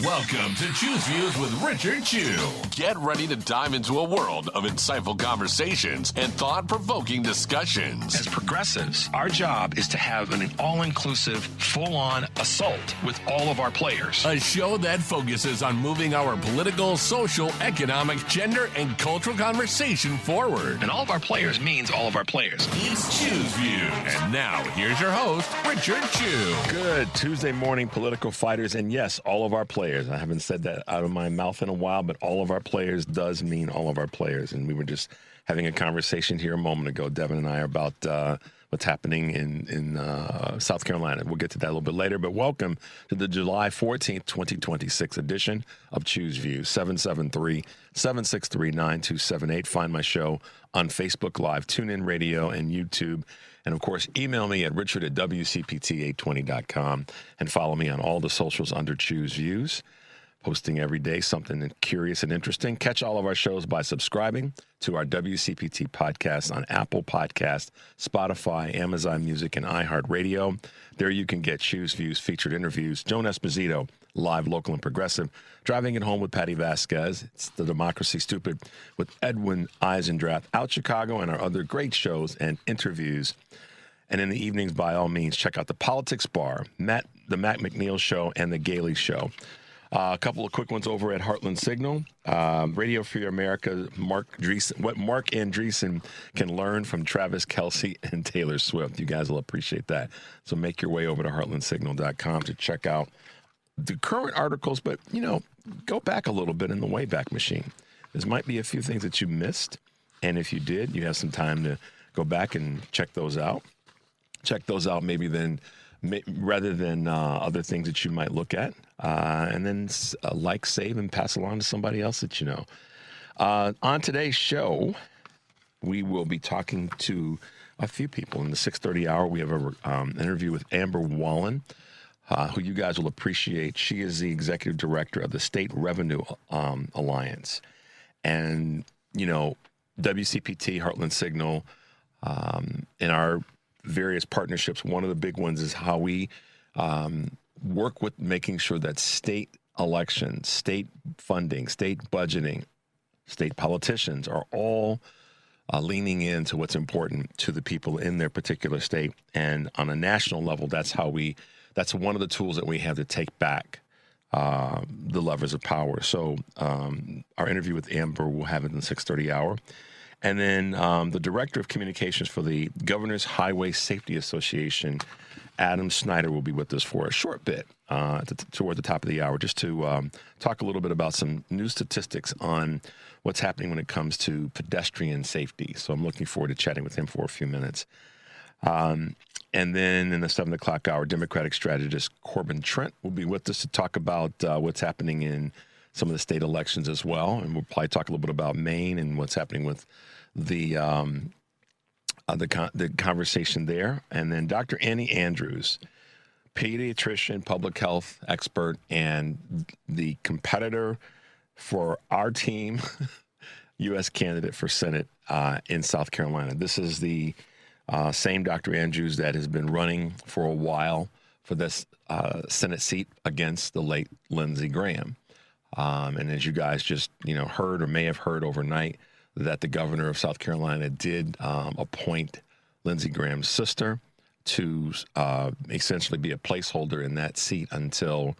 Welcome to Choose Views with Richard Chew. Get ready to dive into a world of insightful conversations and thought-provoking discussions. As progressives, our job is to have an all-inclusive, full-on assault with all of our players. A show that focuses on moving our political, social, economic, gender, and cultural conversation forward. And all of our players means all of our players. It's Choose Views. And now, here's your host, Richard Chew. Good Tuesday morning, political fighters. And yes, all of our players. I haven't said that out of my mouth in a while, but all of our players does mean all of our players. And we were just having a conversation here a moment ago, Devin and I, about what's happening in South Carolina. We'll get to that a little bit later. But welcome to the July 14th, 2026 edition of Choose Views, 773-763-9278. Find my show on Facebook Live, TuneIn Radio, and YouTube. And, of course, email me at richard@wcpt820.com and follow me on all the socials under Choose Views. Posting every day something curious and interesting. Catch all of our shows by subscribing to our WCPT podcast on Apple Podcast, Spotify, Amazon Music, and iHeartRadio. There you can get Choose Views featured interviews. Joan Esposito, live, local, and progressive. Driving It Home with Patty Vasquez. It's The Democracy Stupid with Edwin Eisendrath. Out Chicago, and our other great shows and interviews. And in the evenings, by all means, check out the Politics Bar, the Matt McNeil Show, and the Gailey Show. A couple of quick ones over at Heartland Signal. Radio Free America, Mark Dreesen, what Mark Andreessen can learn from Travis Kelce and Taylor Swift. You guys will appreciate that. So make your way over to heartlandsignal.com to check out the current articles, but, you know, go back a little bit in the Wayback Machine. There might be a few things that you missed, and if you did, you have some time to go back and check those out. Check those out maybe then rather than other things that you might look at. And then like, save, and pass along to somebody else that you know. On today's show, we will be talking to a few people. In the 6:30 hour, we have an interview with Amber Wallen, who you guys will appreciate. She is the executive director of the State Revenue Alliance. And, you know, WCPT, Heartland Signal, in our various partnerships, one of the big ones is how we work with making sure that state elections, state funding, state budgeting, state politicians are all leaning into what's important to the people in their particular state. And on a national level, that's one of the tools that we have to take back the levers of power. So our interview with Amber, we'll have it in the 6:30 hour. And then the Director of Communications for the Governor's Highway Safety Association, Adam Snyder, will be with us for a short bit toward the top of the hour, just to talk a little bit about some new statistics on what's happening when it comes to pedestrian safety. So I'm looking forward to chatting with him for a few minutes. And then in the 7 o'clock hour, Democratic strategist Corbin Trent will be with us to talk about what's happening in some of the state elections as well. And we'll probably talk a little bit about Maine and what's happening with the conversation there. And then Dr. Annie Andrews, pediatrician, public health expert, and the competitor for our team, U.S. candidate for Senate in South Carolina. This is the same Dr. Andrews that has been running for a while for this Senate seat against the late Lindsey Graham. And as you guys just, heard or may have heard overnight, that the governor of South Carolina did appoint Lindsey Graham's sister to essentially be a placeholder in that seat until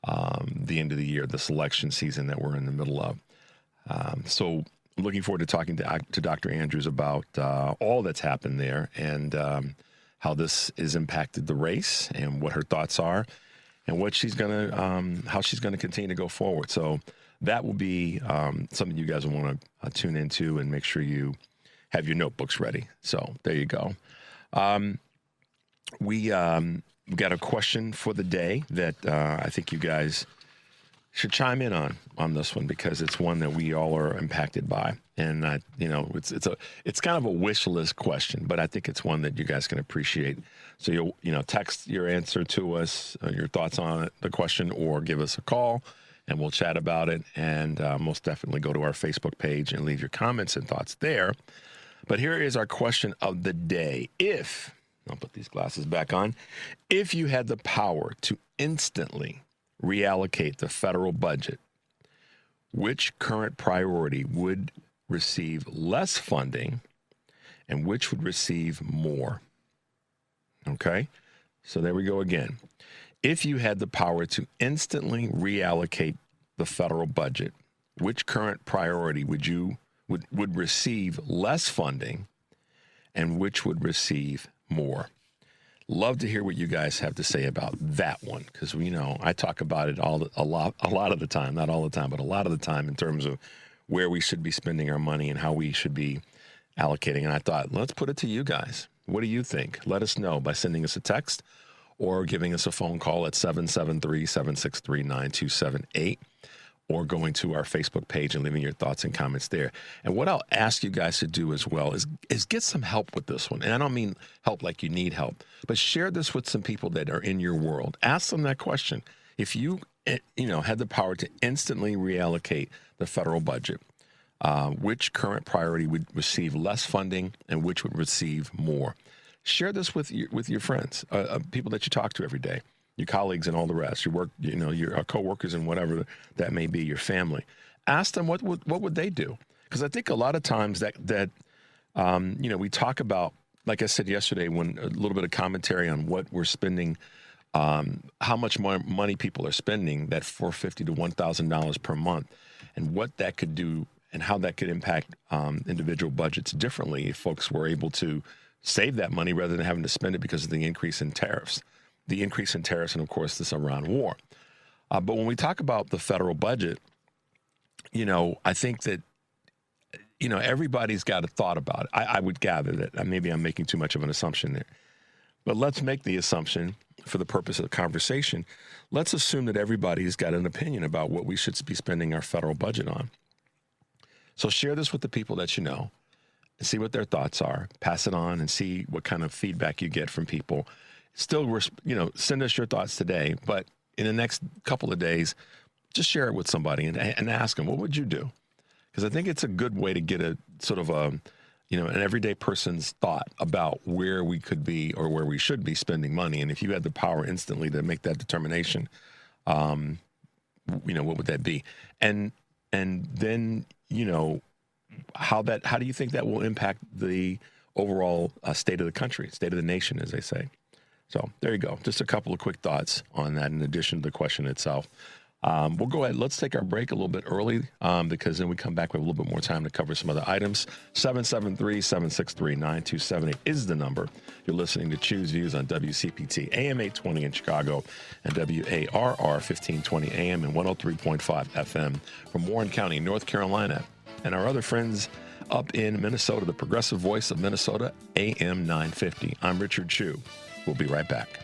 the end of the year, this election season that we're in the middle of. So I'm looking forward to talking to Dr. Andrews about all that's happened there and how this has impacted the race and what her thoughts are and what she's how she's gonna continue to go forward. So that will be something you guys will want to tune into and make sure you have your notebooks ready. So there you go. We got a question for the day that I think you guys should chime in on this one, because it's one that we all are impacted by. And it's kind of a wish list question, but I think it's one that you guys can appreciate. So you'll text your answer to us, your thoughts on it, the question, or give us a call and we'll chat about it. And most definitely go to our Facebook page and leave your comments and thoughts there. But here is our question of the day. I'll put these glasses back on. If you had the power to instantly reallocate the federal budget, which current priority would receive less funding and which would receive more? Okay, so there we go again. If you had the power to instantly reallocate the federal budget, which current priority would receive less funding and which would receive more? Love to hear what you guys have to say about that one, because I talk about it a lot of the time, not all the time, but a lot of the time in terms of where we should be spending our money and how we should be allocating. And I thought, let's put it to you guys. What do you think? Let us know by sending us a text or giving us a phone call at 773-763-9278 or going to our Facebook page and leaving your thoughts and comments there. And what I'll ask you guys to do as well is get some help with this one. And I don't mean help like you need help, but share this with some people that are in your world. Ask them that question. If you had the power to instantly reallocate the federal budget, which current priority would receive less funding and which would receive more? Share this with your friends, people that you talk to every day, your colleagues and all the rest, your work, your coworkers and whatever that may be, your family. Ask them what would they do? Because I think a lot of times that we talk about, like I said yesterday, when a little bit of commentary on what we're spending, how much more money people are spending, that $450 to $1,000 per month, and what that could do and how that could impact individual budgets differently if folks were able to save that money rather than having to spend it because of the increase in tariffs. The increase in tariffs and, of course, this Iran war. But when we talk about the federal budget, I think that, everybody's got a thought about it. I would gather that maybe I'm making too much of an assumption there. But let's make the assumption for the purpose of the conversation. Let's assume that everybody's got an opinion about what we should be spending our federal budget on. So share this with the people that you know and see what their thoughts are. Pass it on and see what kind of feedback you get from people. Still, send us your thoughts today, but in the next couple of days, just share it with somebody and ask them, what would you do? Because I think it's a good way to get a sort of an everyday person's thought about where we could be or where we should be spending money. And if you had the power instantly to make that determination, what would that be? And then, how do you think that will impact the overall state of the country, state of the nation, as they say? So there you go. Just a couple of quick thoughts on that in addition to the question itself. We'll go ahead. Let's take our break a little bit early because then we come back with a little bit more time to cover some other items. 773-763-9278 is the number. You're listening to Choose Views on WCPT, AM 820 in Chicago and WARR 1520 AM and 103.5 FM from Warren County, North Carolina. And our other friends up in Minnesota, the progressive voice of Minnesota, AM 950. I'm Richard Chu. We'll be right back.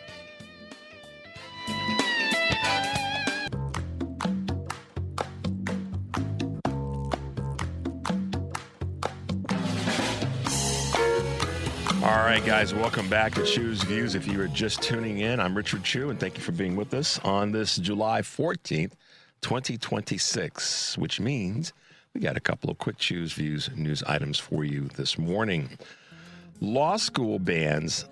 All right, guys, welcome back to Choose Views. If you are just tuning in, I'm Richard Chu, and thank you for being with us on this July 14th, 2026, which means we got a couple of quick Choose Views news items for you this morning. Law school bans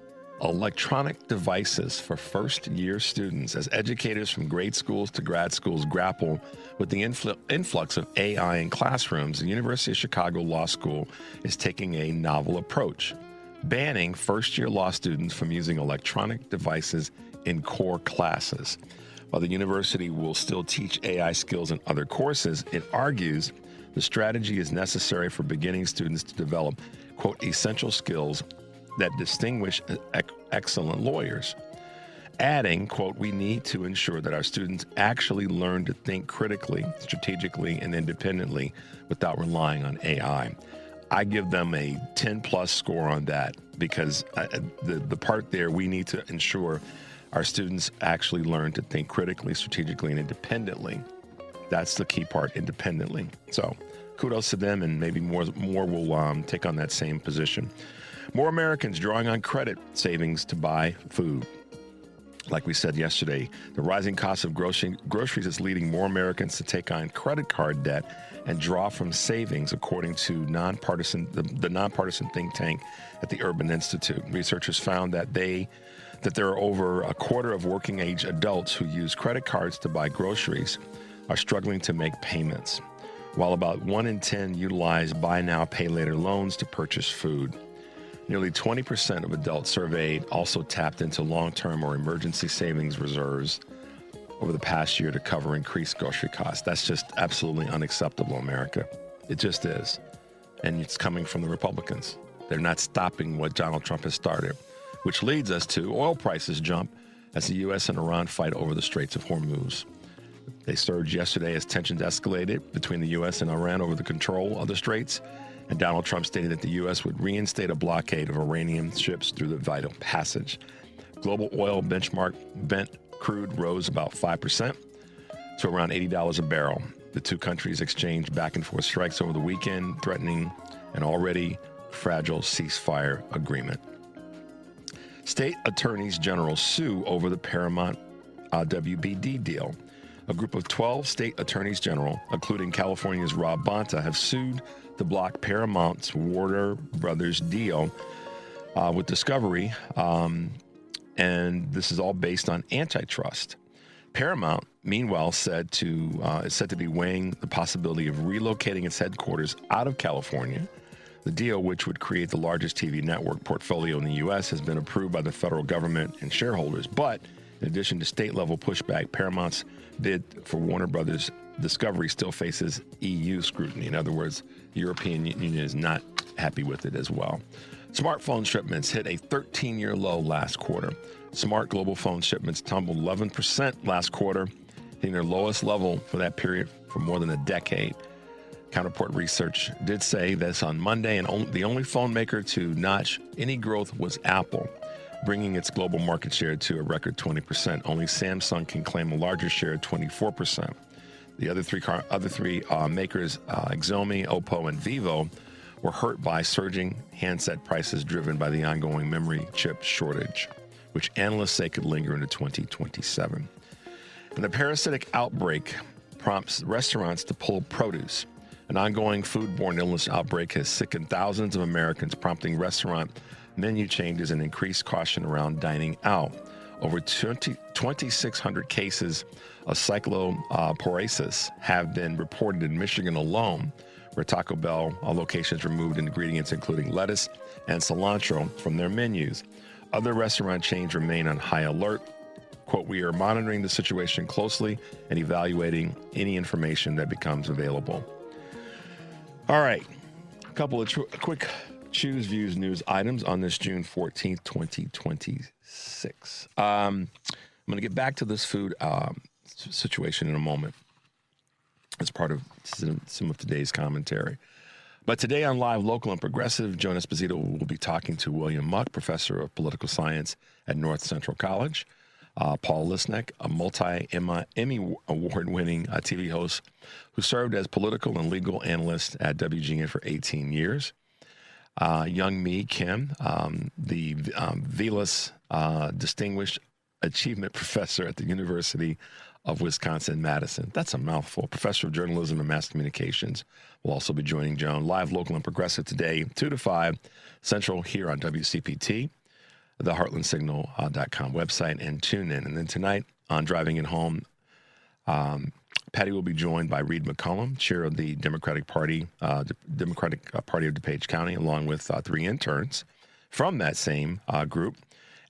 electronic devices for first-year students as educators from grade schools to grad schools grapple with the influx of AI in classrooms. The University of Chicago Law School is taking a novel approach, banning first-year law students from using electronic devices in core classes. While the university will still teach AI skills in other courses, it argues the strategy is necessary for beginning students to develop, quote, essential skills that distinguish excellent lawyers. Adding, quote, we need to ensure that our students actually learn to think critically, strategically, and independently without relying on AI. I give them a 10-plus score on that because the part there, we need to ensure our students actually learn to think critically, strategically, and independently. That's the key part, independently. So kudos to them, and maybe more will take on that same position. More Americans drawing on credit savings to buy food. Like we said yesterday, the rising cost of groceries is leading more Americans to take on credit card debt and draw from savings, according to the nonpartisan think tank at the Urban Institute. Researchers found that that there are over a quarter of working-age adults who use credit cards to buy groceries are struggling to make payments, while about 1 in 10 utilize buy now, pay later loans to purchase food. Nearly 20% of adults surveyed also tapped into long-term or emergency savings reserves over the past year to cover increased grocery costs. That's just absolutely unacceptable, America. It just is. And it's coming from the Republicans. They're not stopping what Donald Trump has started, which leads us to oil prices jump as the U.S. and Iran fight over the Straits of Hormuz. They surged yesterday as tensions escalated between the U.S. and Iran over the control of the Straits, and Donald Trump stated that the U.S. would reinstate a blockade of Iranian ships through the Vital Passage. Global oil benchmark Brent crude rose about 5% to around $80 a barrel. The two countries exchanged back and forth strikes over the weekend, threatening an already fragile ceasefire agreement. State attorneys general sue over the Paramount WBD deal. A group of 12 state attorneys general, including California's Rob Bonta, have sued to block Paramount's Warner Brothers deal with Discovery, and this is all based on antitrust. Paramount, meanwhile, is said to be weighing the possibility of relocating its headquarters out of California. The deal, which would create the largest TV network portfolio in the U.S., has been approved by the federal government and shareholders. But in addition to state-level pushback, Paramount's bid for Warner Brothers Discovery still faces EU scrutiny. In other words, the European Union is not happy with it as well. Smartphone shipments hit a 13-year low last quarter. Smart global phone shipments tumbled 11% last quarter, hitting their lowest level for that period for more than a decade. Counterport Research did say this on Monday, and the only phone maker to notch any growth was Apple, bringing its global market share to a record 20%. Only Samsung can claim a larger share at 24%. The other three makers, Xiaomi, Oppo, and Vivo, were hurt by surging handset prices driven by the ongoing memory chip shortage, which analysts say could linger into 2027. And the parasitic outbreak prompts restaurants to pull produce. An ongoing foodborne illness outbreak has sickened thousands of Americans, prompting restaurant menu changes and increased caution around dining out. Over 2,600 cases of cycloporasis have been reported in Michigan alone, where Taco Bell locations removed ingredients including lettuce and cilantro from their menus. Other restaurant chains remain on high alert. Quote, "We are monitoring the situation closely and evaluating any information that becomes available." All right, a couple of quick Choose Views news items on this June 14th, 2026. I'm going to get back to this food situation in a moment as part of some of today's commentary. But today on Live, Local, and Progressive, Joan Esposito will be talking to William Muck, professor of political science at North Central College. Paul Lisnek, a multi-Emmy award-winning TV host who served as political and legal analyst at WGN for 18 years. Young Mi Kim, the Velas Distinguished Achievement Professor at the University of Wisconsin-Madison. That's a mouthful. Professor of Journalism and Mass Communications will also be joining Joan. Live, Local, and Progressive today, 2 to 5 Central here on WCPT, the heartlandsignal.com website, and tune in. And then tonight on Driving It Home, Patty will be joined by Reed McCollum, chair of the Democratic Party of DuPage County, along with 3 interns from that same group.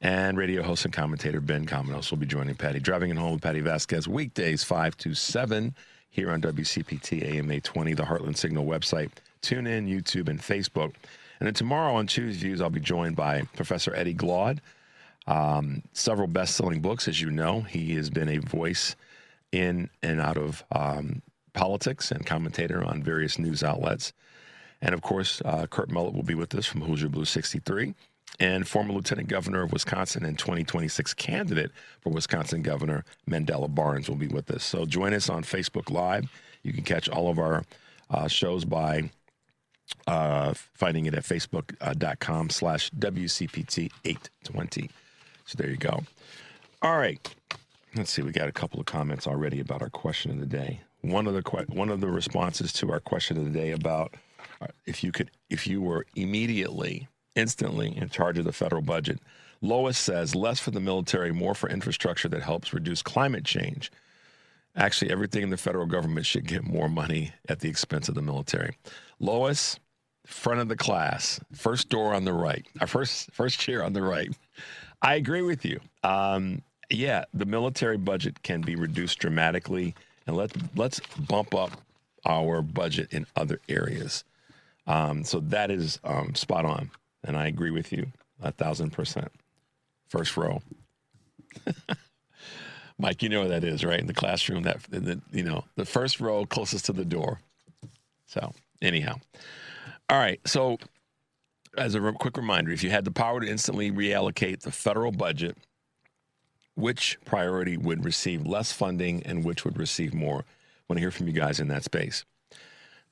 And radio host and commentator Ben Kamenos will be joining Patty. Driving It Home with Patty Vasquez, weekdays 5 to 7 here on WCPT AM 820, the Heartland Signal website. Tune in, YouTube, and Facebook. And then tomorrow on Choose Views, I'll be joined by Professor Eddie Glaude. Several best-selling books, as you know. He has been a voice in and out of politics and commentator on various news outlets. And, of course, Kurt Mullett will be with us from Hoosier Blue 63. And former Lieutenant Governor of Wisconsin and 2026 candidate for Wisconsin Governor Mandela Barnes will be with us. So join us on Facebook Live. You can catch all of our shows by finding it at facebook.com/WCPT820. So there you go. All right. Let's see. We got a couple of comments already about our question of the day. One of the responses to our question of the day about if you were instantly in charge of the federal budget, Lois says, less for the military, more for infrastructure that helps reduce climate change. Actually, everything in the federal government should get more money at the expense of the military. Lois, front of the class, first door on the right, our first chair on the right. I agree with you. Yeah, the military budget can be reduced dramatically, and let's bump up our budget in other areas. So that is spot on, and I agree with you 1,000%. First row. Mike, you know where that is, right? In the classroom, the first row closest to the door. So anyhow. All right. So as a quick reminder, if you had the power to instantly reallocate the federal budget, which priority would receive less funding and which would receive more? I want to hear from you guys in that space.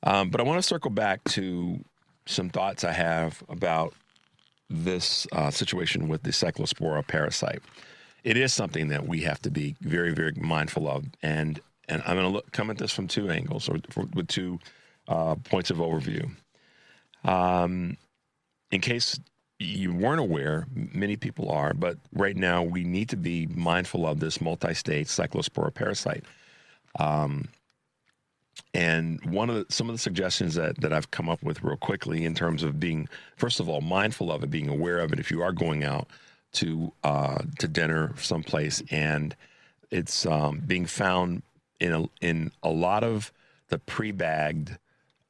But I want to circle back to some thoughts I have about this situation with the Cyclospora parasite. It is something that we have to be very, very mindful of. And I'm going to come at this from two angles, or with two points of overview. In case you weren't aware, many people are, but right now we need to be mindful of this multi-state Cyclospora parasite. And some of the suggestions that I've come up with real quickly in terms of being, first of all, mindful of it, being aware of it if you are going out to dinner someplace, and it's being found in a lot of the pre-bagged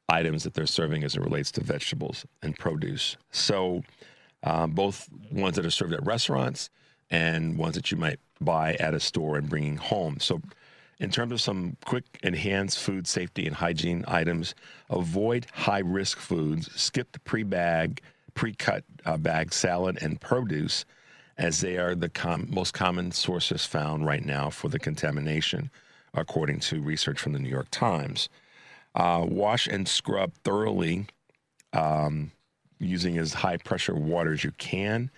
items that they're serving as it relates to vegetables and produce. So both ones that are served at restaurants and ones that you might buy at a store and bringing home. So in terms of some quick enhanced food safety and hygiene items, avoid high-risk foods, skip the pre-cut bagged salad and produce, as they are the most common sources found right now for the contamination, according to research from the New York Times. Wash and scrub thoroughly using as high-pressure water as you can,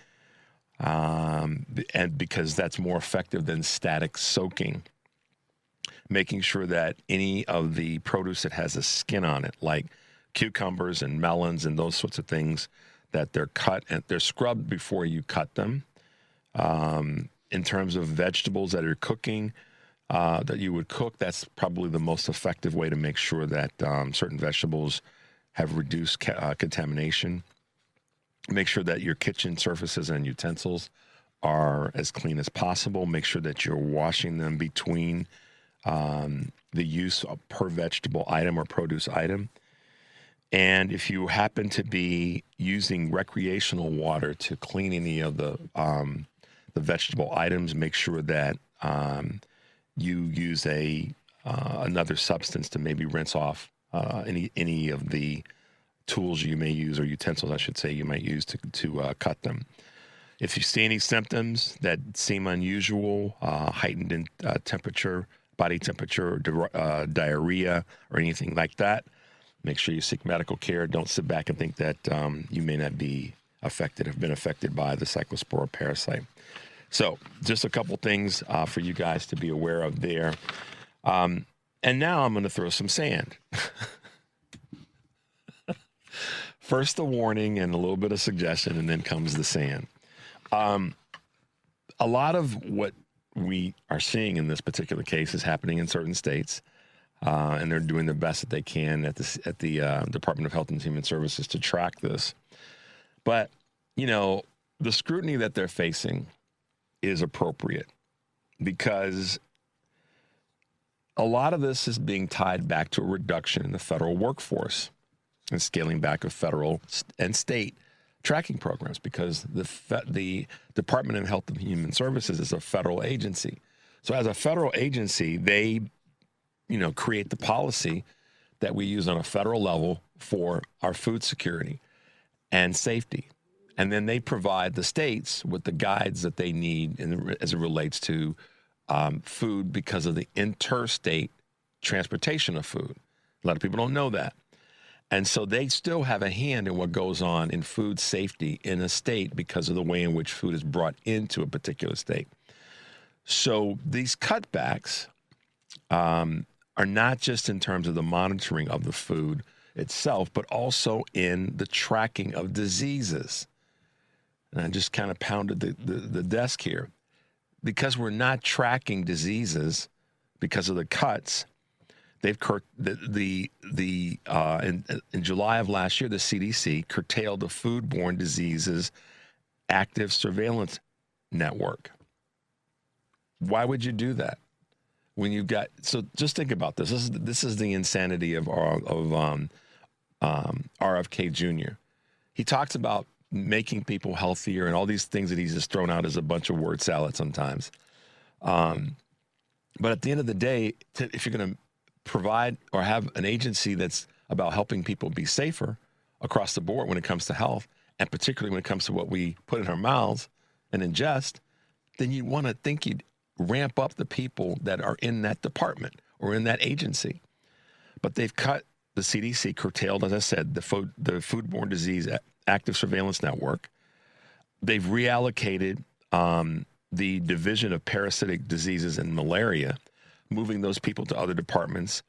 and because that's more effective than static soaking. Making sure that any of the produce that has a skin on it, like cucumbers and melons and those sorts of things, that they're cut and they're scrubbed before you cut them. In terms of vegetables that are cooking, that you would cook, that's probably the most effective way to make sure that certain vegetables have reduced contamination. Make sure that your kitchen surfaces and utensils are as clean as possible. Make sure that you're washing them between the use per vegetable item or produce item. And if you happen to be using recreational water to clean any of the vegetable items, make sure that you use another substance to maybe rinse off any of the tools you may use, or utensils, I should say, you might use to cut them. If you see any symptoms that seem unusual, heightened in temperature, body temperature, diarrhea, or anything like that, make sure you seek medical care. Don't sit back and think that you may not be have been affected by the Cyclospora parasite. So just a couple things for you guys to be aware of there. And now I'm going to throw some sand. First the warning and a little bit of suggestion, and then comes the sand. A lot of what we are seeing in this particular case is happening in certain states, and they're doing the best that they can at the Department of Health and Human Services to track this. But, the scrutiny that they're facing is appropriate, because a lot of this is being tied back to a reduction in the federal workforce and scaling back of federal and state tracking programs, because the Department of Health and Human Services is a federal agency. So as a federal agency, they, create the policy that we use on a federal level for our food security and safety. And then they provide the states with the guides that they need as it relates to food, because of the interstate transportation of food. A lot of people don't know that. And so they still have a hand in what goes on in food safety in a state because of the way in which food is brought into a particular state. So these cutbacks are not just in terms of the monitoring of the food itself, but also in the tracking of diseases. and I just kind of pounded the desk here, because we're not tracking diseases because of the cuts. They've in July of last year, the CDC curtailed the Foodborne Diseases Active Surveillance Network. Why would you do that when you've got? So just think about this. This is the insanity of RFK Jr. He talks about making people healthier and all these things that he's just thrown out as a bunch of word salad sometimes. But at the end of the day, if you're going to provide or have an agency that's about helping people be safer across the board when it comes to health, and particularly when it comes to what we put in our mouths and ingest, then you want to think you'd ramp up the people that are in that department or in that agency. But they've cut the CDC, curtailed, as I said, the Foodborne Disease Active Surveillance Network. They've reallocated the Division of Parasitic Diseases and Malaria, moving those people to other departments.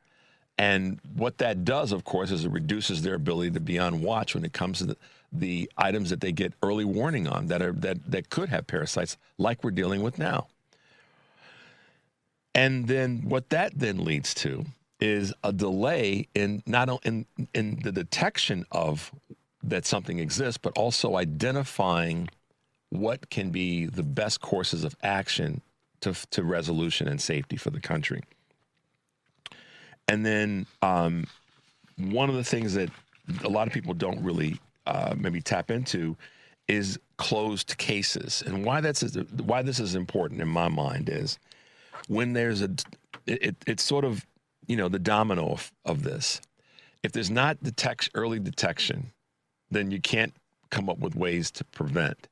And what that does, of course, is it reduces their ability to be on watch when it comes to the items that they get early warning on that could have parasites, like we're dealing with now. And then what that then leads to is a delay in not only in the detection of that something exists, but also identifying what can be the best courses of action to resolution and safety for the country. And then one of the things that a lot of people don't really maybe tap into is closed cases. And why this is important in my mind is when there's it's sort of, the domino of this. If there's not early detection, then you can't come up with ways to prevent.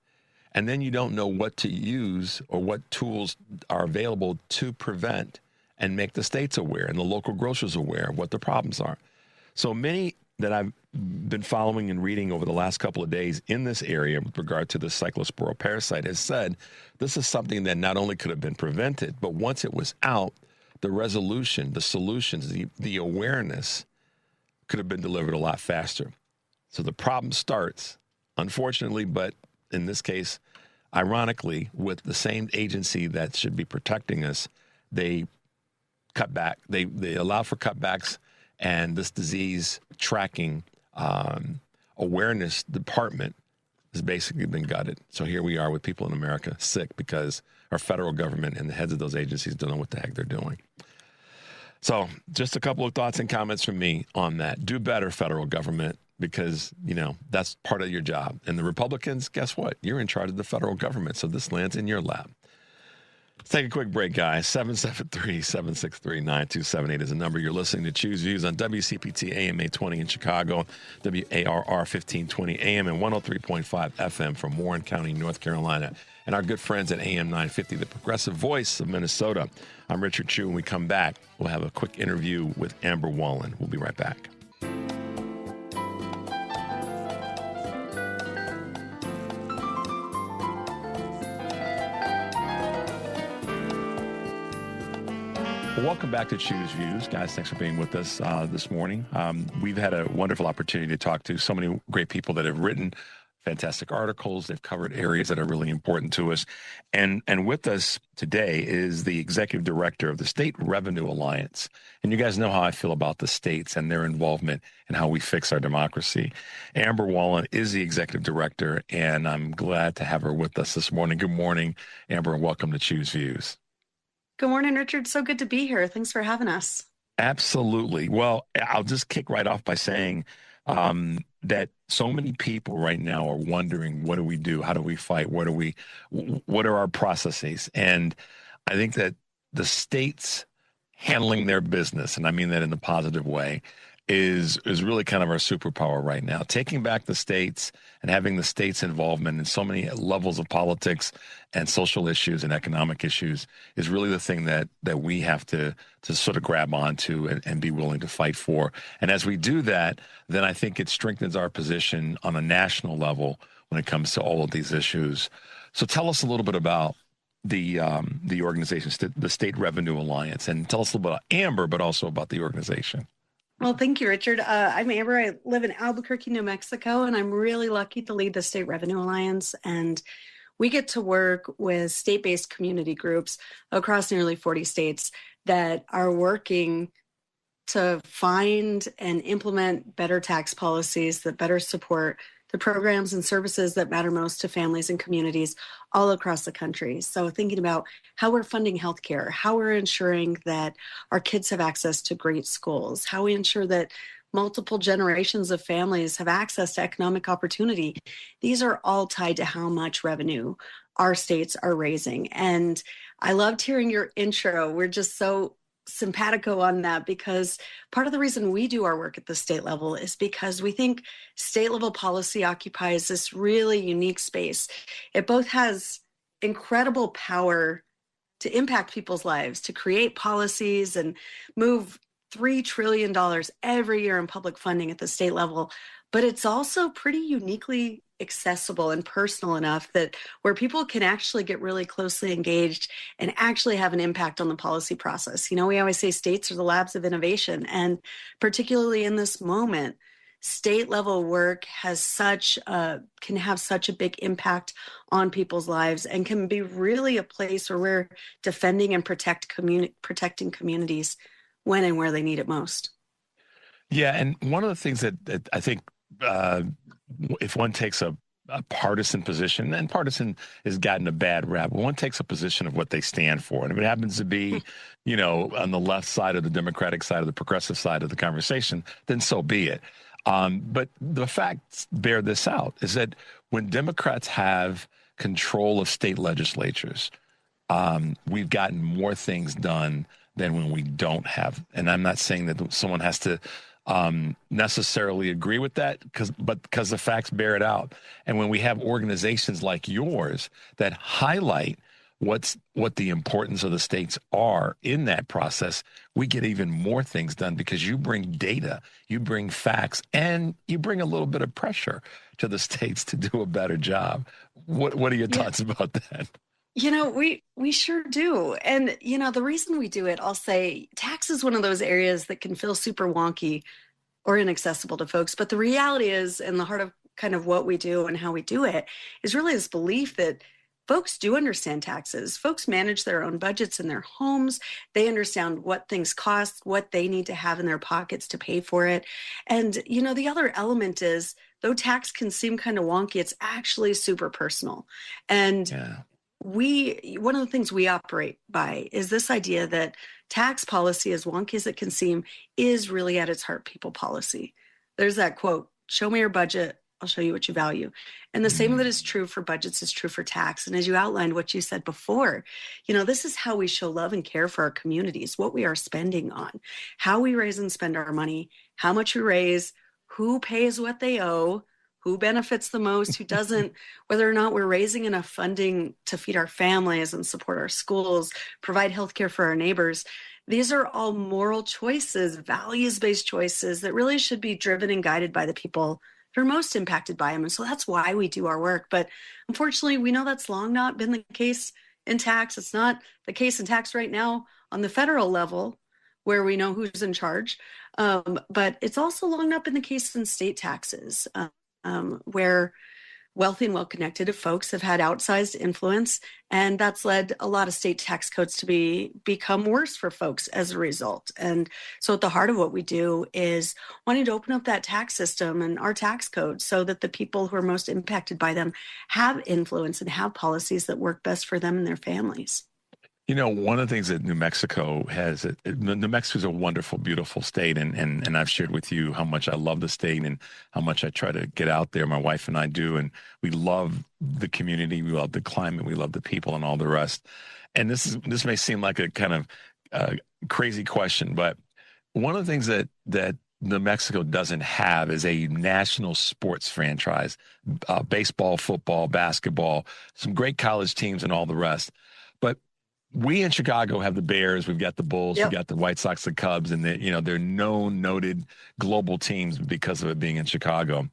And then you don't know what to use or what tools are available to prevent and make the states aware and the local grocers aware of what the problems are. So many that I've been following and reading over the last couple of days in this area with regard to the cyclosporal parasite has said this is something that not only could have been prevented, but once it was out, the resolution, the solutions, the awareness could have been delivered a lot faster. So the problem starts, unfortunately, but in this case, ironically, with the same agency that should be protecting us. They cut back. They allow for cutbacks, and this disease tracking awareness department has basically been gutted. So here we are with people in America sick because our federal government and the heads of those agencies don't know what the heck they're doing. So just a couple of thoughts and comments from me on that. Do better, federal government, because, that's part of your job. And the Republicans, guess what? You're in charge of the federal government, so this lands in your lap. Let's take a quick break, guys. 773-763-9278 is the number. You're listening to Choose Views on WCPT AM 820 in Chicago, WARR 1520 AM and 103.5 FM from Warren County, North Carolina, and our good friends at AM 950, the progressive voice of Minnesota. I'm Richard Chu. When we come back, we'll have a quick interview with Amber Wallen. We'll be right back. Welcome back to Choose Views. Guys, thanks for being with us this morning. We've had a wonderful opportunity to talk to so many great people that have written fantastic articles. They've covered areas that are really important to us. And with us today is the executive director of the State Revenue Alliance. And you guys know how I feel about the states and their involvement in how we fix our democracy. Amber Wallen is the executive director, and I'm glad to have her with us this morning. Good morning, Amber, and welcome to Choose Views. Good morning, Richard. So good to be here. Thanks for having us. Absolutely. Well, I'll just kick right off by saying that so many people right now are wondering, what do we do? How do we fight? What are our processes? And I think that the states handling their business, and I mean that in a positive way, is really kind of our superpower right now. Taking back the states and having the states' involvement in so many levels of politics and social issues and economic issues is really the thing that we have to sort of grab onto and be willing to fight for. And as we do that, then I think it strengthens our position on a national level when it comes to all of these issues. So tell us a little bit about the organization, the State Revenue Alliance, and tell us a little bit about Amber, but also about the organization. Well, thank you, Richard. I'm Amber. I live in Albuquerque, New Mexico, and I'm really lucky to lead the State Revenue Alliance. And we get to work with state-based community groups across nearly 40 states that are working to find and implement better tax policies that better support the programs and services that matter most to families and communities all across the country. So thinking about how we're funding healthcare, how we're ensuring that our kids have access to great schools, how we ensure that multiple generations of families have access to economic opportunity. These are all tied to how much revenue our states are raising. And I loved hearing your intro. We're just so simpatico on that, because part of the reason we do our work at the state level is because we think state level policy occupies this really unique space. It both has incredible power to impact people's lives, to create policies and move $3 trillion every year in public funding at the state level, but it's also pretty uniquely accessible and personal enough that where people can actually get really closely engaged and actually have an impact on the policy process. You know, we always say states are the labs of innovation, and particularly in this moment, state level work has can have such a big impact on people's lives and can be really a place where we're defending and protecting communities when and where they need it most. Yeah, and one of the things that I think if one takes a partisan position, and partisan has gotten a bad rap, when one takes a position of what they stand for, and if it happens to be, you know, on the left side of the Democratic side of the progressive side of the conversation, then so be it. But the facts bear this out, is that when Democrats have control of state legislatures, we've gotten more things done than when we don't have. And I'm not saying that someone has to necessarily agree with that, because the facts bear it out. And when we have organizations like yours that highlight what the importance of the states are in that process, we get even more things done, because you bring data, you bring facts, and you bring a little bit of pressure to the states to do a better job. What are your thoughts about that? You know, we sure do. And, you know, the reason we do it, I'll say tax is one of those areas that can feel super wonky or inaccessible to folks. But the reality is, in the heart of kind of what we do and how we do it, is really this belief that folks do understand taxes. Folks manage their own budgets in their homes. They understand what things cost, what they need to have in their pockets to pay for it. And, you know, the other element is, though tax can seem kind of wonky, it's actually super personal. And one of the things we operate by is this idea that tax policy, as wonky as it can seem, is really at its heart people policy. There's that quote, "Show me your budget, I'll show you what you value." And the same that is true for budgets is true for tax. And as you outlined what you said before, you know, this is how we show love and care for our communities, what we are spending on, how we raise and spend our money, how much we raise, who pays what they owe, who benefits the most, who doesn't, whether or not we're raising enough funding to feed our families and support our schools, provide healthcare for our neighbors. These are all moral choices, values-based choices that really should be driven and guided by the people who are most impacted by them. And so that's why we do our work. But unfortunately, we know that's long not been the case in tax. It's not the case in tax right now on the federal level, where we know who's in charge. But it's also long not been the case in state taxes. Where wealthy and well-connected folks have had outsized influence, and that's led a lot of state tax codes to become worse for folks as a result. And so at the heart of what we do is wanting to open up that tax system and our tax code so that the people who are most impacted by them have influence and have policies that work best for them and their families. You know, one of the things that New Mexico has, New Mexico is a wonderful, beautiful state. And I've shared with you how much I love the state and how much I try to get out there. My wife and I do. And we love the community. We love the climate. We love the people and all the rest. And this may seem like a kind of crazy question, but one of the things that New Mexico doesn't have is a national sports franchise, baseball, football, basketball, some great college teams and all the rest. But we in Chicago have the Bears, we've got the Bulls, we've got the White Sox, the Cubs, and they're known, noted global teams because of it being in Chicago.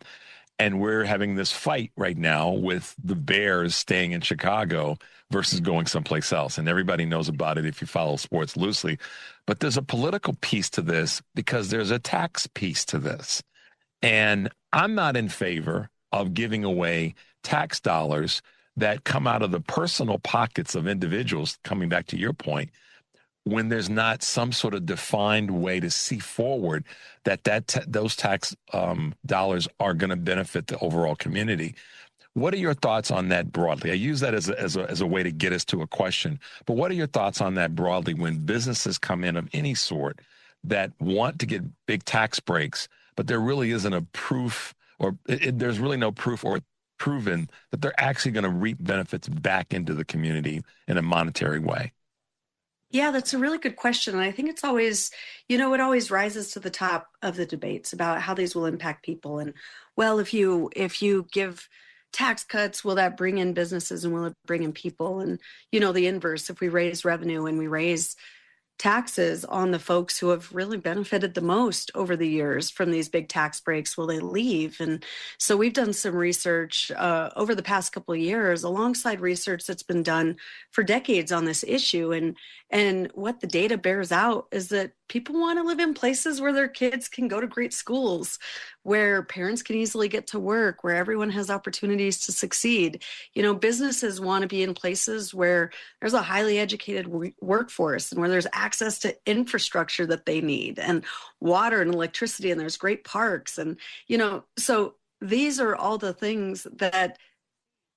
And we're having this fight right now with the Bears staying in Chicago versus going someplace else. And everybody knows about it if you follow sports loosely. But there's a political piece to this because there's a tax piece to this. And I'm not in favor of giving away tax dollars that come out of the personal pockets of individuals, coming back to your point, when there's not some sort of defined way to see forward that those tax dollars are going to benefit the overall community. What are your thoughts on that broadly? I use that as a way to get us to a question, but what are your thoughts on that broadly when businesses come in of any sort that want to get big tax breaks, but there really isn't a proof or there's really no proof or proven that they're actually going to reap benefits back into the community in a monetary way? Yeah, that's a really good question. And I think it's always, it always rises to the top of the debates about how these will impact people. And well, if you give tax cuts, will that bring in businesses and will it bring in people? And, the inverse, if we raise revenue and we raise taxes on the folks who have really benefited the most over the years from these big tax breaks, will they leave? And so we've done some research over the past couple of years alongside research that's been done for decades on this issue. And what the data bears out is that people want to live in places where their kids can go to great schools, where parents can easily get to work, where everyone has opportunities to succeed. Businesses want to be in places where there's a highly educated workforce and where there's access to infrastructure that they need and water and electricity, and there's great parks. And, so these are all the things that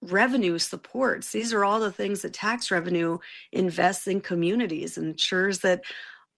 revenue supports. These are all the things that tax revenue invests in communities and ensures that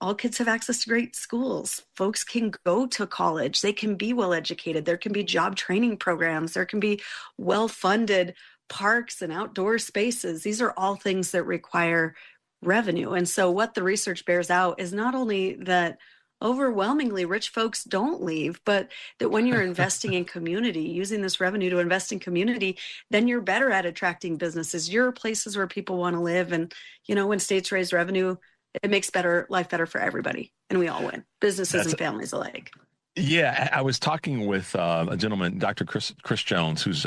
all kids have access to great schools. Folks can go to college. They can be well educated. There can be job training programs. There can be well-funded parks and outdoor spaces. These are all things that require revenue. And so what the research bears out is not only that overwhelmingly rich folks don't leave, but that when you're investing in community, using this revenue to invest in community, then you're better at attracting businesses. You're places where people want to live. And, when states raise revenue, it makes life better for everybody. And we all win, businesses and families alike. Yeah, I was talking with a gentleman, Dr. Chris Jones, who's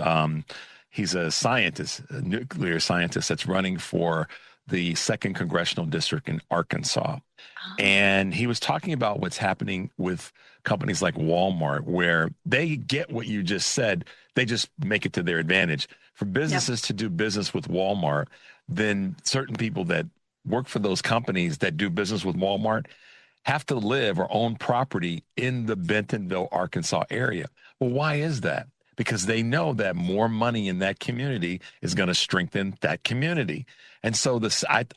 he's a scientist, a nuclear scientist that's running for the 2nd Congressional District in Arkansas. Oh. And he was talking about what's happening with companies like Walmart, where they get what you just said, they just make it to their advantage. For businesses to do business with Walmart, then certain people that work for those companies that do business with Walmart have to live or own property in the Bentonville, Arkansas area. Well, why is that? Because they know that more money in that community is going to strengthen that community. And so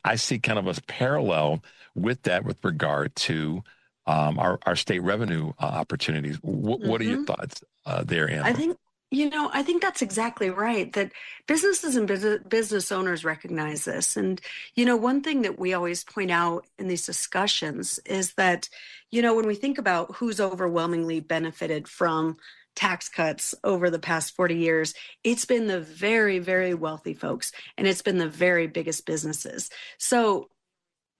I see kind of a parallel with that with regard to our state revenue opportunities. What are your thoughts there, Amber? I think that's exactly right, that businesses and business owners recognize this. And, one thing that we always point out in these discussions is that, when we think about who's overwhelmingly benefited from tax cuts over the past 40 years, it's been the very, very wealthy folks, and it's been the very biggest businesses. So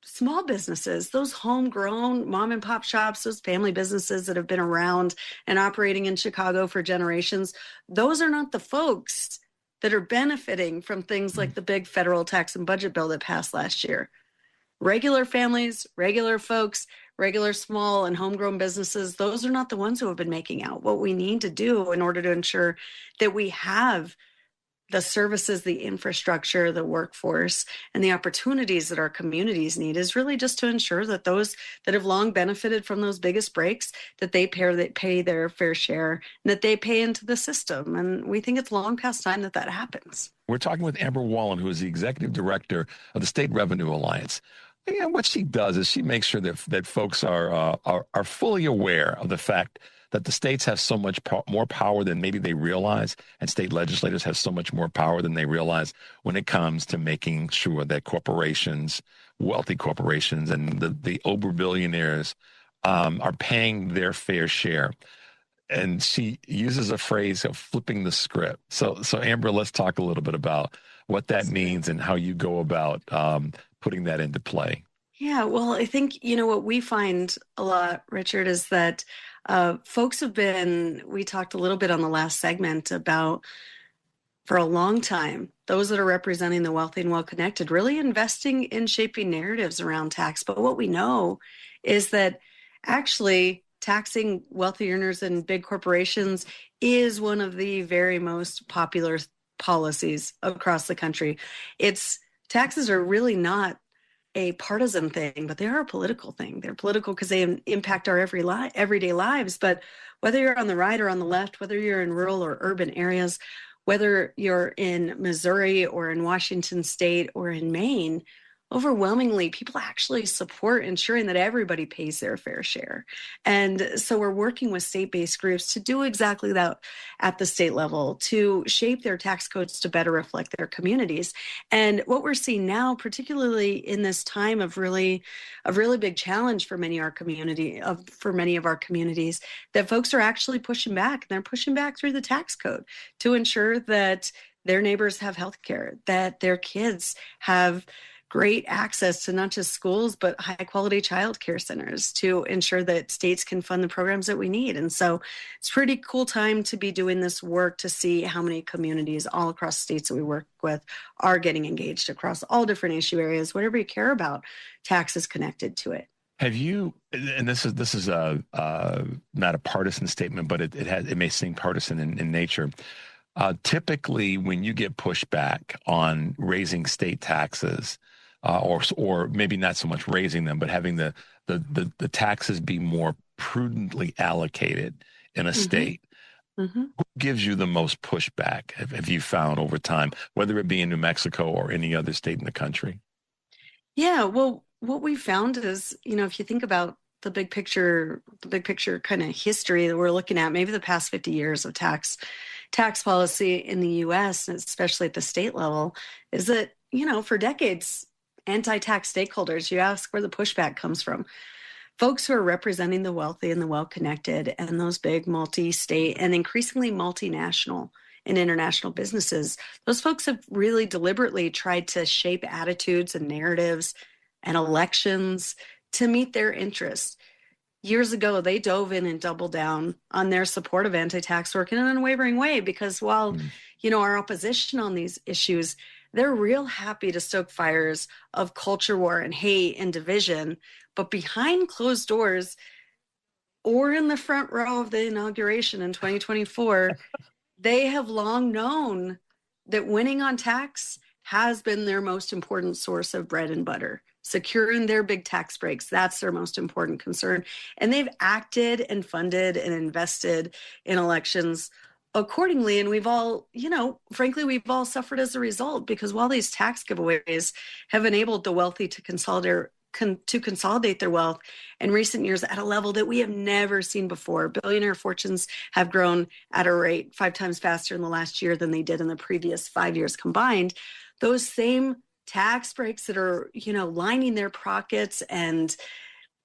small businesses, those homegrown mom and pop shops, those family businesses that have been around and operating in Chicago for generations, those are not the folks that are benefiting from things like the big federal tax and budget bill that passed last year. Regular families, regular folks, regular small and homegrown businesses, those are not the ones who have been making out. What we need to do in order to ensure that we have the services, the infrastructure, the workforce, and the opportunities that our communities need is really just to ensure that those that have long benefited from those biggest breaks, that they pay their fair share, and that they pay into the system. And we think it's long past time that happens. We're talking with Amber Wallen, who is the executive director of the State Revenue Alliance. And what she does is she makes sure that folks are fully aware of the fact that the states have so much more power than maybe they realize, and state legislators have so much more power than they realize when it comes to making sure that corporations, wealthy corporations, and the over-billionaires are paying their fair share. And she uses a phrase of flipping the script. So Amber, let's talk a little bit about what that means and how you go about putting that into play. Yeah, well, I think, what we find a lot, Richard, is that Folks have been, we talked a little bit on the last segment about, for a long time, those that are representing the wealthy and well-connected really investing in shaping narratives around tax. But what we know is that actually taxing wealthy earners and big corporations is one of the very most popular policies across the country. Taxes are really not a partisan thing, but they are a political thing. They're political because they impact our everyday lives. But whether you're on the right or on the left, whether you're in rural or urban areas, whether you're in Missouri or in Washington State or in Maine, overwhelmingly, people actually support ensuring that everybody pays their fair share. And so we're working with state-based groups to do exactly that at the state level, to shape their tax codes to better reflect their communities. And what we're seeing now, particularly in this time of really big challenge for many of our communities, that folks are actually pushing back. And they're pushing back through the tax code to ensure that their neighbors have health care, that their kids have great access to not just schools, but high quality child care centers, to ensure that states can fund the programs that we need. And so it's a pretty cool time to be doing this work, to see how many communities all across states that we work with are getting engaged across all different issue areas. Whatever you care about, tax is connected to it. Have you, and this is not a partisan statement, but it may seem partisan in nature. Typically, when you get pushback on raising state taxes, or maybe not so much raising them, but having the taxes be more prudently allocated in a state, who gives you the most pushback, have you found over time, whether it be in New Mexico or any other state in the country? Yeah, well, what we found is, if you think about the big picture kind of history that we're looking at, maybe the past 50 years of tax policy in the U.S., especially at the state level, is that, for decades, anti-tax stakeholders, you ask where the pushback comes from. Folks who are representing the wealthy and the well-connected and those big multi-state and increasingly multinational and international businesses, those folks have really deliberately tried to shape attitudes and narratives and elections to meet their interests. Years ago, they dove in and doubled down on their support of anti-tax work in an unwavering way, because while, our opposition on these issues, they're real happy to stoke fires of culture war and hate and division. But behind closed doors, or in the front row of the inauguration in 2024, they have long known that winning on tax has been their most important source of bread and butter. Securing their big tax breaks, that's their most important concern. And they've acted and funded and invested in elections accordingly. And we've all, frankly, we've all suffered as a result, because while these tax giveaways have enabled the wealthy to consolidate their wealth in recent years at a level that we have never seen before. Billionaire fortunes have grown at a rate 5 times faster in the last year than they did in the previous 5 years combined. Those same tax breaks that are, lining their pockets and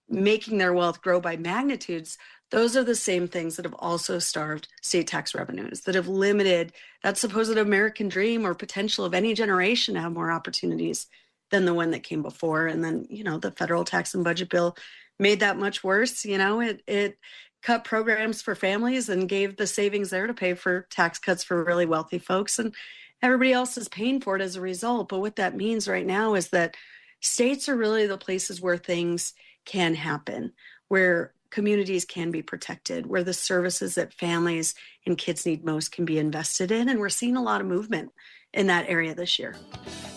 making their wealth grow by magnitudes, those are the same things that have also starved state tax revenues, that have limited that supposed American dream or potential of any generation to have more opportunities than the one that came before. And then, the federal tax and budget bill made that much worse. It cut programs for families and gave the savings there to pay for tax cuts for really wealthy folks. And everybody else is paying for it as a result. But what that means right now is that states are really the places where things can happen, where communities can be protected, where the services that families and kids need most can be invested in. And we're seeing a lot of movement in that area this year.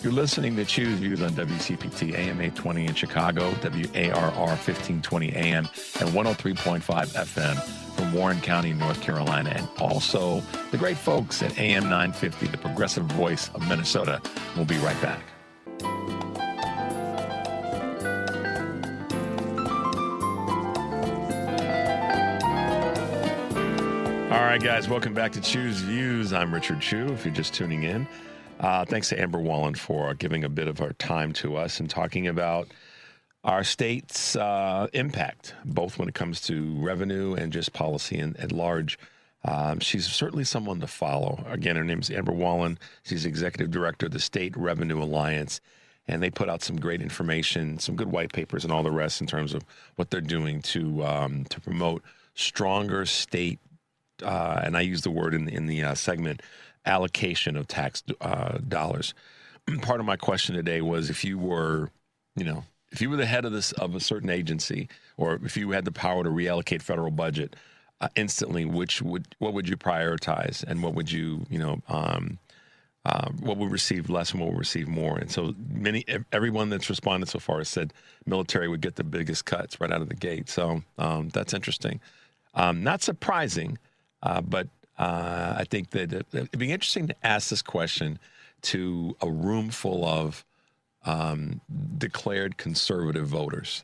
You're listening to Choose Views on WCPT AM 820 in Chicago, WARR 1520 AM, and 103.5 FM from Warren County, North Carolina, and also the great folks at AM 950, the progressive voice of Minnesota. We'll be right back. All right, guys, welcome back to Choose Views. I'm Richard Chu, if you're just tuning in. Thanks to Amber Wallen for giving a bit of her time to us and talking about our state's impact, both when it comes to revenue and just policy at large. She's certainly someone to follow. Again, her name is Amber Wallen. She's executive director of the State Revenue Alliance, and they put out some great information, some good white papers and all the rest in terms of what they're doing to promote stronger state, and I use the word in the segment, allocation of tax dollars. Part of my question today was if you were the head of a certain agency, or if you had the power to reallocate federal budget instantly, what would you prioritize, and what would what would receive less and what would receive more? And so everyone that's responded so far has said military would get the biggest cuts right out of the gate. So that's interesting. Not surprising, but I think that it'd be interesting to ask this question to a room full of declared conservative voters.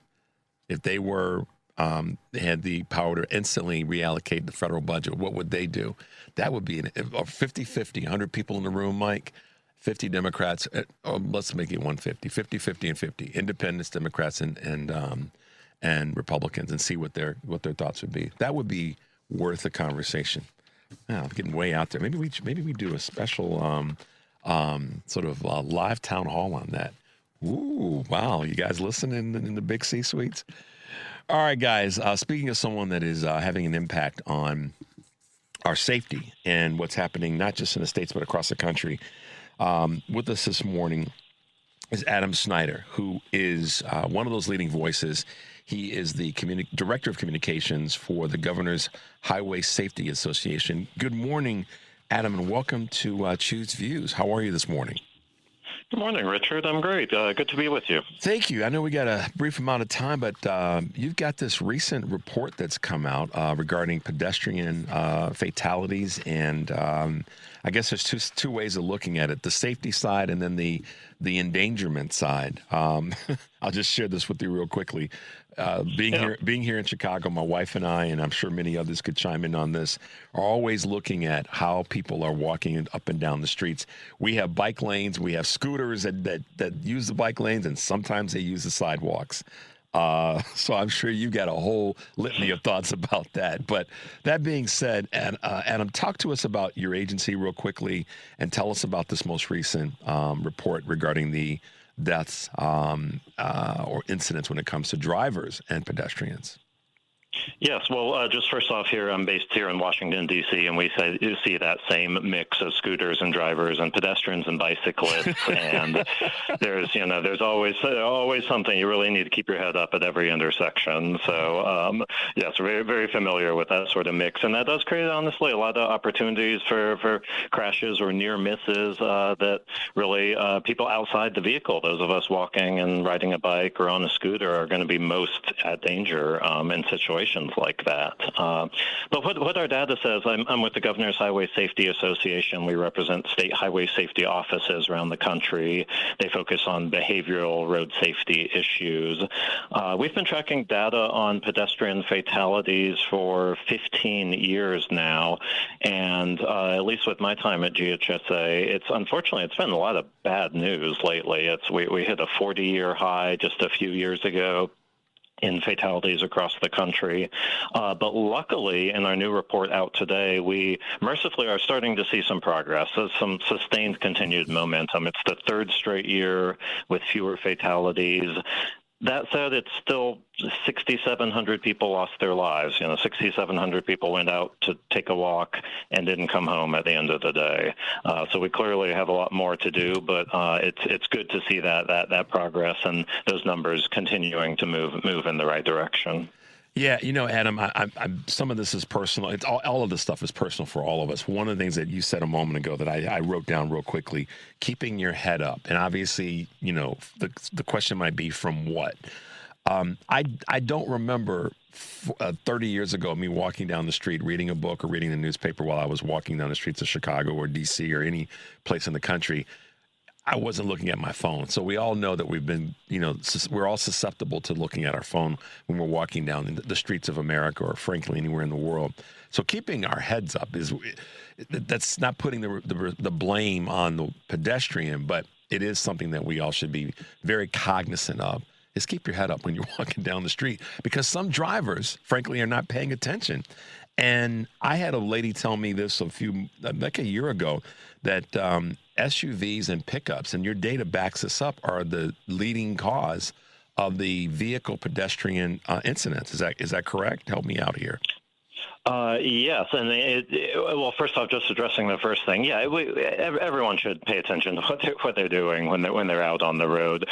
If they they had the power to instantly reallocate the federal budget, what would they do? That would be a 50-50, 100 people in the room, Mike, 50 Democrats, let's make it 150, 50-50 and 50, independents, Democrats, and Republicans, and see what their thoughts would be. That would be worth a conversation. Now, I'm getting way out there. Maybe we do a special sort of live town hall on that. Ooh, wow. You guys listening in the big C-suites? All right, guys. Speaking of someone that is having an impact on our safety and what's happening, not just in the States, but across the country, with us this morning is Adam Snyder, who is one of those leading voices. He is the Director of Communications for the Governor's Highway Safety Association. Good morning, Adam, and welcome to Choose Views. How are you this morning? Good morning, Richard. I'm great. Good to be with you. Thank you. I know we got a brief amount of time, but you've got this recent report that's come out regarding pedestrian fatalities, and I guess there's two ways of looking at it: the safety side and then the endangerment side. I'll just share this with you real quickly. Being here in Chicago, my wife and I, and I'm sure many others could chime in on this, are always looking at how people are walking up and down the streets. We have bike lanes, we have scooters that use the bike lanes, and sometimes they use the sidewalks. So I'm sure you got a whole litany of thoughts about that. But that being said, Adam, talk to us about your agency real quickly and tell us about this most recent report regarding the deaths or incidents when it comes to drivers and pedestrians. Yes. Well, just first off here, I'm based here in Washington, D.C., and we see that same mix of scooters and drivers and pedestrians and bicyclists. And there's always something. You really need to keep your head up at every intersection. So, yes, very, very familiar with that sort of mix. And that does create, honestly, a lot of opportunities for crashes or near misses that really people outside the vehicle, those of us walking and riding a bike or on a scooter, are going to be most at danger in situations like that. But what our data says, I'm with the Governor's Highway Safety Association. We represent state highway safety offices around the country. They focus on behavioral road safety issues. We've been tracking data on pedestrian fatalities for 15 years now, and at least with my time at GHSA, unfortunately it's been a lot of bad news lately. We hit a 40-year high just a few years ago in fatalities across the country. But luckily, in our new report out today, we mercifully are starting to see some progress, some sustained continued momentum. It's the third straight year with fewer fatalities. That said, it's still 6,700 people lost their lives. 6,700 people went out to take a walk and didn't come home at the end of the day. So we clearly have a lot more to do, but it's good to see that progress and those numbers continuing to move in the right direction. Yeah, Adam, I'm some of this is personal. It's all of this stuff is personal for all of us. One of the things that you said a moment ago that I wrote down real quickly, keeping your head up. And obviously, the question might be from what? I don't remember 30 years ago me walking down the street, reading a book or reading the newspaper while I was walking down the streets of Chicago or D.C. or any place in the country. I wasn't looking at my phone. So we all know that we've been, we're all susceptible to looking at our phone when we're walking down the streets of America or frankly anywhere in the world. So keeping our heads up that's not putting the blame on the pedestrian, but it is something that we all should be very cognizant of, is keep your head up when you're walking down the street, because some drivers, frankly, are not paying attention. And I had a lady tell me this like a year ago, that SUVs and pickups, and your data backs this up, are the leading cause of the vehicle pedestrian incidents. Is that correct? Help me out here. Yes, and well, first off, just addressing the first thing, yeah, everyone should pay attention to what they're doing when they're out on the road.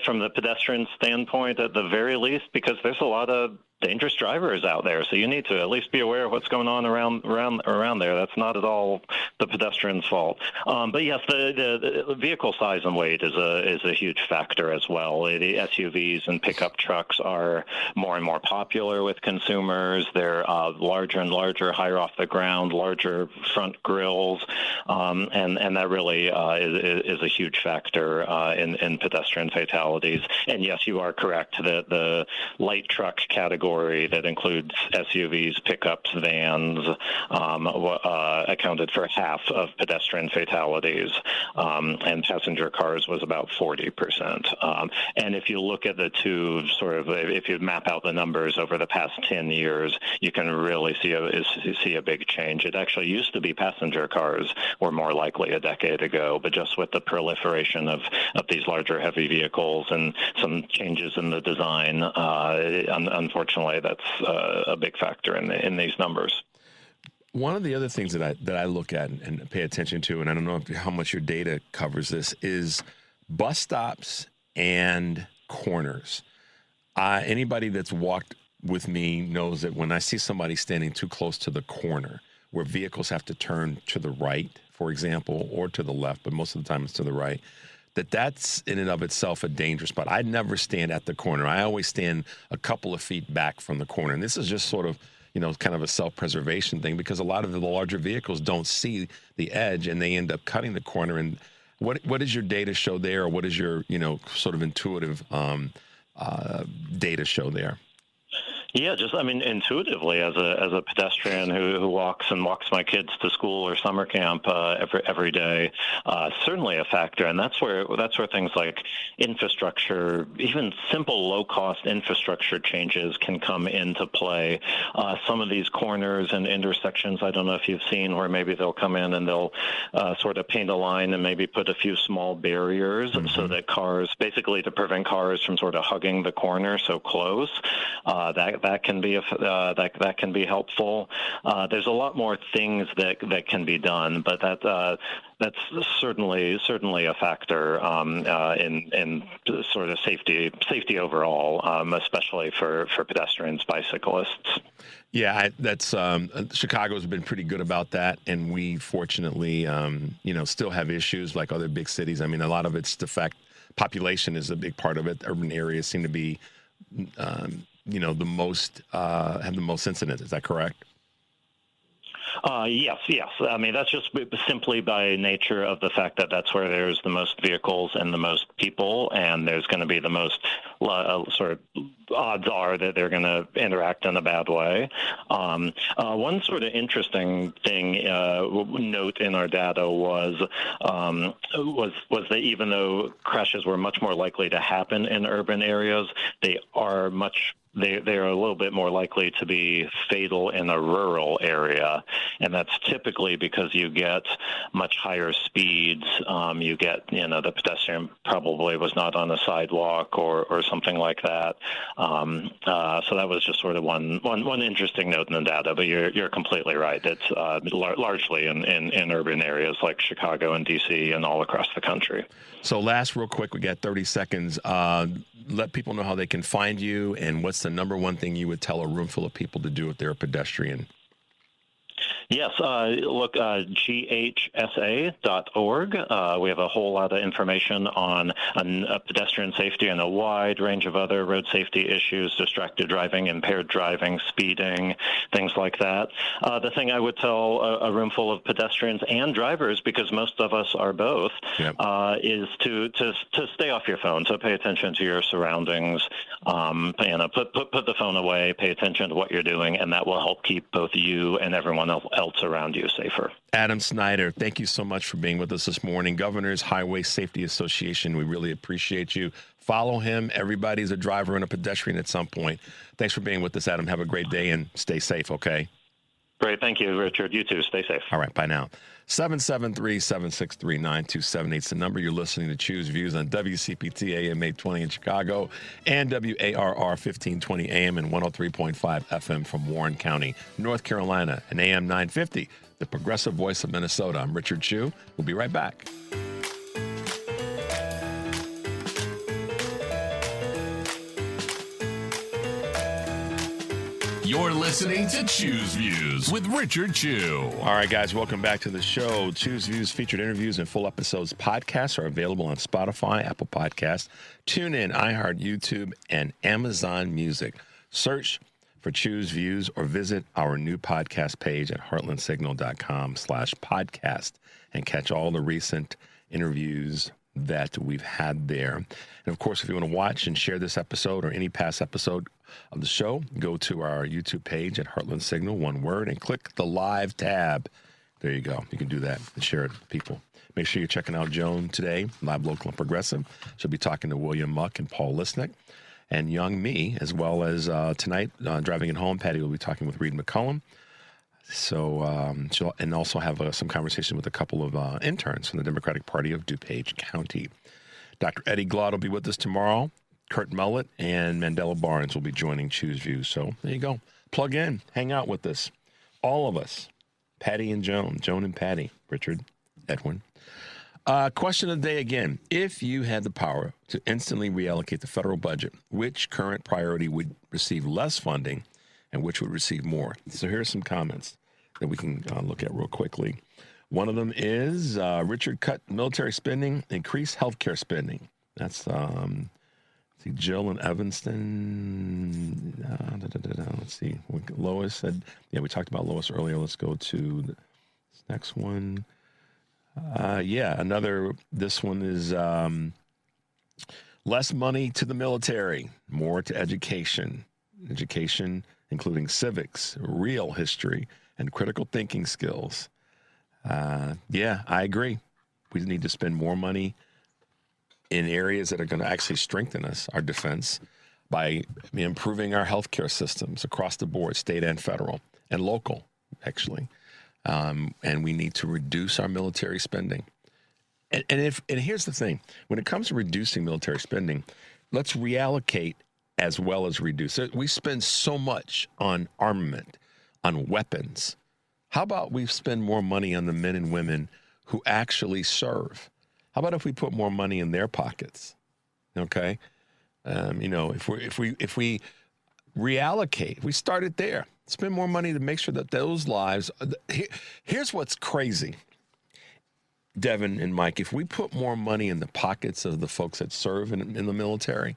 From the pedestrian standpoint, at the very least, because there's a lot of dangerous drivers out there, so you need to at least be aware of what's going on around there. That's not at all the pedestrian's fault. But yes, the vehicle size and weight is a huge factor as well. The SUVs and pickup trucks are more and more popular with consumers. They're larger and larger, higher off the ground, larger front grills, and that really is a huge factor in pedestrian fatalities. And yes, you are correct. The light truck category that includes SUVs, pickups, vans, accounted for half of pedestrian fatalities, and passenger cars was about 40%. And if you look at the two, if you map out the numbers over the past 10 years, you can really see a big change. It actually used to be passenger cars were more likely a decade ago, but just with the proliferation of these larger, heavy vehicles and some changes in the design, unfortunately, that's a big factor in these numbers. One of the other things that I look at and pay attention to, and I don't know how much your data covers this, is bus stops and corners. Anybody that's walked with me knows that when I see somebody standing too close to the corner, where vehicles have to turn to the right, for example, or to the left, but most of the time it's to the right, that's in and of itself a dangerous spot. I never stand at the corner. I always stand a couple of feet back from the corner. And this is just sort of, kind of a self-preservation thing, because a lot of the larger vehicles don't see the edge and they end up cutting the corner. And what does your data show there, or what is your, sort of intuitive data show there? Yeah, intuitively, as a pedestrian who walks my kids to school or summer camp every day, certainly a factor, and that's where things like infrastructure, even simple low-cost infrastructure changes, can come into play. Some of these corners and intersections, I don't know if you've seen, where maybe they'll come in and they'll sort of paint a line and maybe put a few small barriers, so that cars, basically to prevent cars from sort of hugging the corner so close. That can be that can be helpful. There's a lot more things that can be done, but that's certainly a factor in sort of safety overall, especially for pedestrians, bicyclists. Yeah, that's Chicago's been pretty good about that, and we fortunately, still have issues like other big cities. I mean, a lot of it's the fact population is a big part of it. Urban areas seem to be the most have the most incidents. Is that correct? Yes. I mean, that's just simply by nature of the fact that that's where there's the most vehicles and the most people, and there's going to be the most sort of odds are that they're going to interact in a bad way. One sort of interesting thing note in our data was that even though crashes were much more likely to happen in urban areas, they are a little bit more likely to be fatal in a rural area, and that's typically because you get much higher speeds. You get, the pedestrian probably was not on a sidewalk or something like that. So that was just sort of one interesting note in the data. But you're completely right. It's largely in urban areas like Chicago and DC and all across the country. So last, real quick, we got 30 seconds. Let people know how they can find you, and what's the number one thing you would tell a room full of people to do if they're a pedestrian? Yes, look, ghsa.org. We have a whole lot of information on pedestrian safety and a wide range of other road safety issues, distracted driving, impaired driving, speeding, things like that. The thing I would tell a room full of pedestrians and drivers, because most of us are both, is to stay off your phone, to pay attention to your surroundings, put the phone away, pay attention to what you're doing, and that will help keep both you and everyone else around you safer. Adam Snyder, thank you so much for being with us this morning. Governor's Highway Safety Association, we really appreciate you. Follow him. Everybody's a driver and a pedestrian at some point. Thanks for being with us, Adam. Have a great day and stay safe, okay? Great. Thank you, Richard. You too. Stay safe. All right, bye now. 773-763-9278 is the number. You're listening to Choose Views on WCPT AM 820 in Chicago and WARR 1520 AM and 103.5 FM from Warren County, North Carolina, and AM 950, the progressive voice of Minnesota. I'm Richard Chu. We'll be right back. You're listening to Choose Views with Richard Chu. All right, guys, welcome back to the show. Choose Views featured interviews and full episodes podcasts are available on Spotify, Apple Podcasts, TuneIn, iHeart, YouTube, and Amazon Music. Search for Choose Views or visit our new podcast page at heartlandsignal.com/podcast and catch all the recent interviews that we've had there. And of course, if you want to watch and share this episode or any past episode of the show, go to our YouTube page at Heartland Signal, one word, and click the live tab. There you go. You can do that and share it with people. Make sure you're checking out Joan today, live, local, and progressive. She'll be talking to William Muck and Paul Lisnick and Young Me, as well as tonight, driving it home, Patty will be talking with Reed McCullum. So she'll and also have some conversation with a couple of interns from the Democratic Party of DuPage County. Dr. Eddie Glaude will be with us tomorrow. Kurt Mullett and Mandela Barnes will be joining Choose Views. So there you go. Plug in. Hang out with us. All of us. Patty and Joan. Joan and Patty. Richard, Edwin. Question of the day again. If you had the power to instantly reallocate the federal budget, which current priority would receive less funding and which would receive more? So here are some comments that we can look at real quickly. One of them is Richard, cut military spending, increase healthcare spending. That's Jill in Evanston. Let's see. Lois said, yeah, we talked about Lois earlier. Let's go to this next one. This one is less money to the military, more to education. Education, including civics, real history, and critical thinking skills. Yeah, I agree. We need to spend more money in areas that are going to actually strengthen us, our defense, by improving our healthcare systems across the board, state and federal, and local, actually. And we need to reduce our military spending. And here's the thing. When it comes to reducing military spending, let's reallocate as well as reduce it. We spend so much on armament, on weapons. How about we spend more money on the men and women who actually serve? How about if we put more money in their pockets? Okay, if we reallocate, we started there. Spend more money to make sure that those lives. Here's what's crazy, Devin and Mike. If we put more money in the pockets of the folks that serve in the military,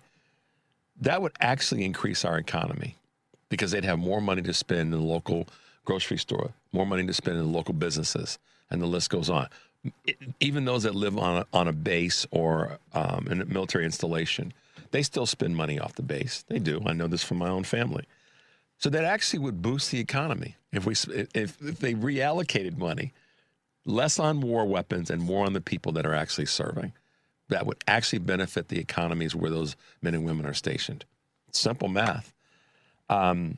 that would actually increase our economy because they'd have more money to spend in the local grocery store, more money to spend in the local businesses, and the list goes on. Even those that live on a base or in a military installation, they still spend money off the base. They do. I know this from my own family. So that actually would boost the economy if they reallocated money, less on war weapons and more on the people that are actually serving. That would actually benefit the economies where those men and women are stationed. Simple math. And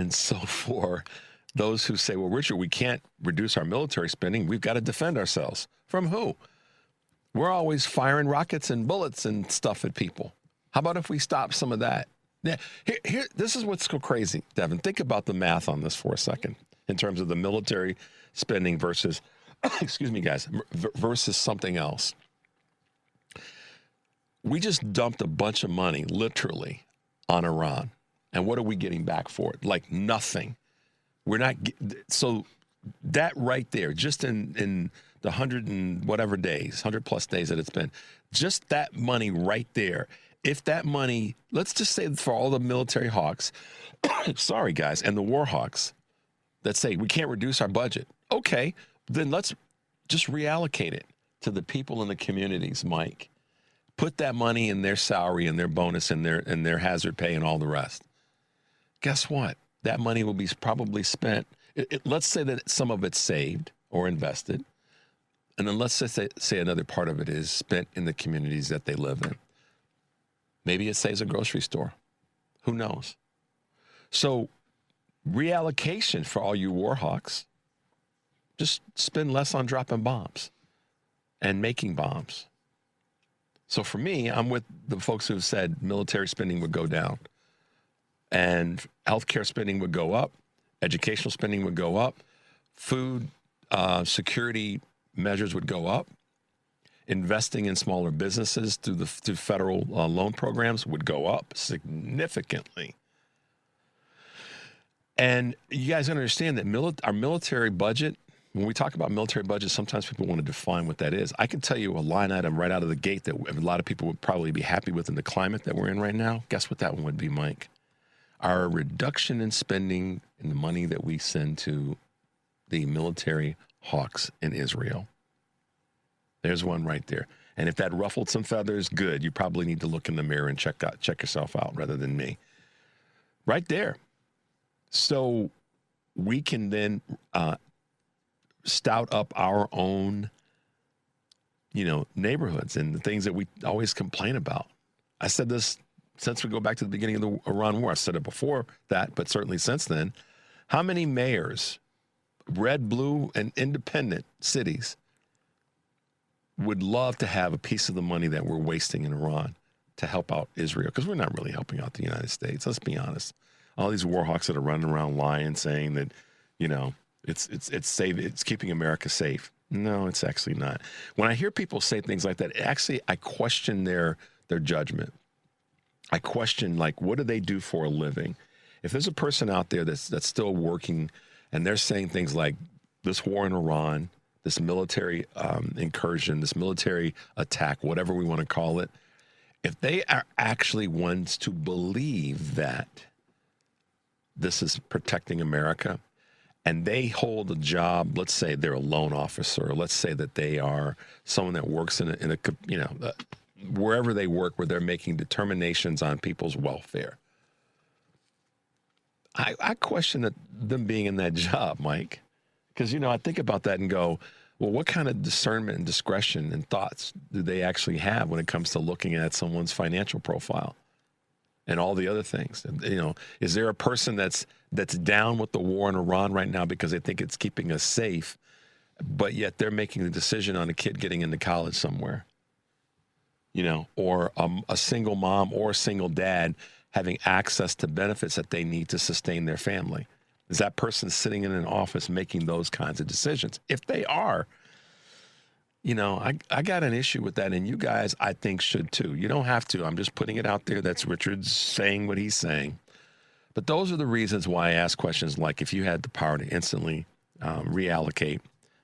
so for those who say, well, Richard, we can't reduce our military spending. We've got to defend ourselves. From who? We're always firing rockets and bullets and stuff at people. How about if we stop some of that? Yeah, here, this is what's so crazy, Devin. Think about the math on this for a second in terms of the military spending versus, excuse me, guys, versus something else. We just dumped a bunch of money, literally, on Iran. And what are we getting back for it? Like nothing. We're not, so that right there, just in the 100 and whatever days, 100 plus days that it's been, just that money right there, if that money, let's just say for all the military hawks, sorry guys, and the war hawks that say we can't reduce our budget, okay, then let's just reallocate it to the people in the communities, Mike. Put that money in their salary and their bonus and their hazard pay and all the rest. Guess what? That money will be probably spent. Let's say that some of it's saved or invested. And then let's just say another part of it is spent in the communities that they live in. Maybe it saves a grocery store. Who knows? So reallocation for all you war hawks. Just spend less on dropping bombs and making bombs. So for me, I'm with the folks who have said military spending would go down and healthcare spending would go up, educational spending would go up, food security measures would go up, investing in smaller businesses through federal loan programs would go up significantly. And you guys understand that our military budget, when we talk about military budget, sometimes people want to define what that is. I can tell you a line item right out of the gate that a lot of people would probably be happy with in the climate that we're in right now. Guess what that one would be, Mike? Our reduction in spending in the money that we send to the military hawks in Israel. There's one right there. And if that ruffled some feathers, good. You probably need to look in the mirror and check yourself out rather than me. Right there. So we can then stout up our own, neighborhoods and the things that we always complain about. I said this since we go back to the beginning of the Iran war. I said it before that, but certainly since then. How many mayors, red, blue, and independent cities would love to have a piece of the money that we're wasting in Iran to help out Israel? Because we're not really helping out the United States. Let's be honest. All these war hawks that are running around lying, saying that, it's safe, it's keeping America safe. No, it's actually not. When I hear people say things like that, actually, I question their judgment. I question, what do they do for a living? If there's a person out there that's still working and they're saying things like this war in Iran, this military incursion, this military attack, whatever we want to call it, if they are actually ones to believe that this is protecting America, and they hold a job, let's say they're a loan officer, or let's say that they are someone that works in a wherever they work, where they're making determinations on people's welfare. I question them being in that job, Mike, because, I think about that and go, well, what kind of discernment and discretion and thoughts do they actually have when it comes to looking at someone's financial profile and all the other things? Is there a person that's down with the war in Iran right now because they think it's keeping us safe, but yet they're making the decision on a kid getting into college somewhere? Or a single mom or a single dad having access to benefits that they need to sustain their family. Is that person sitting in an office making those kinds of decisions? If they are, I got an issue with that, and you guys, I think, should too. You don't have to. I'm just putting it out there. That's Richard's saying what he's saying. But those are the reasons why I ask questions like, if you had the power to instantly reallocate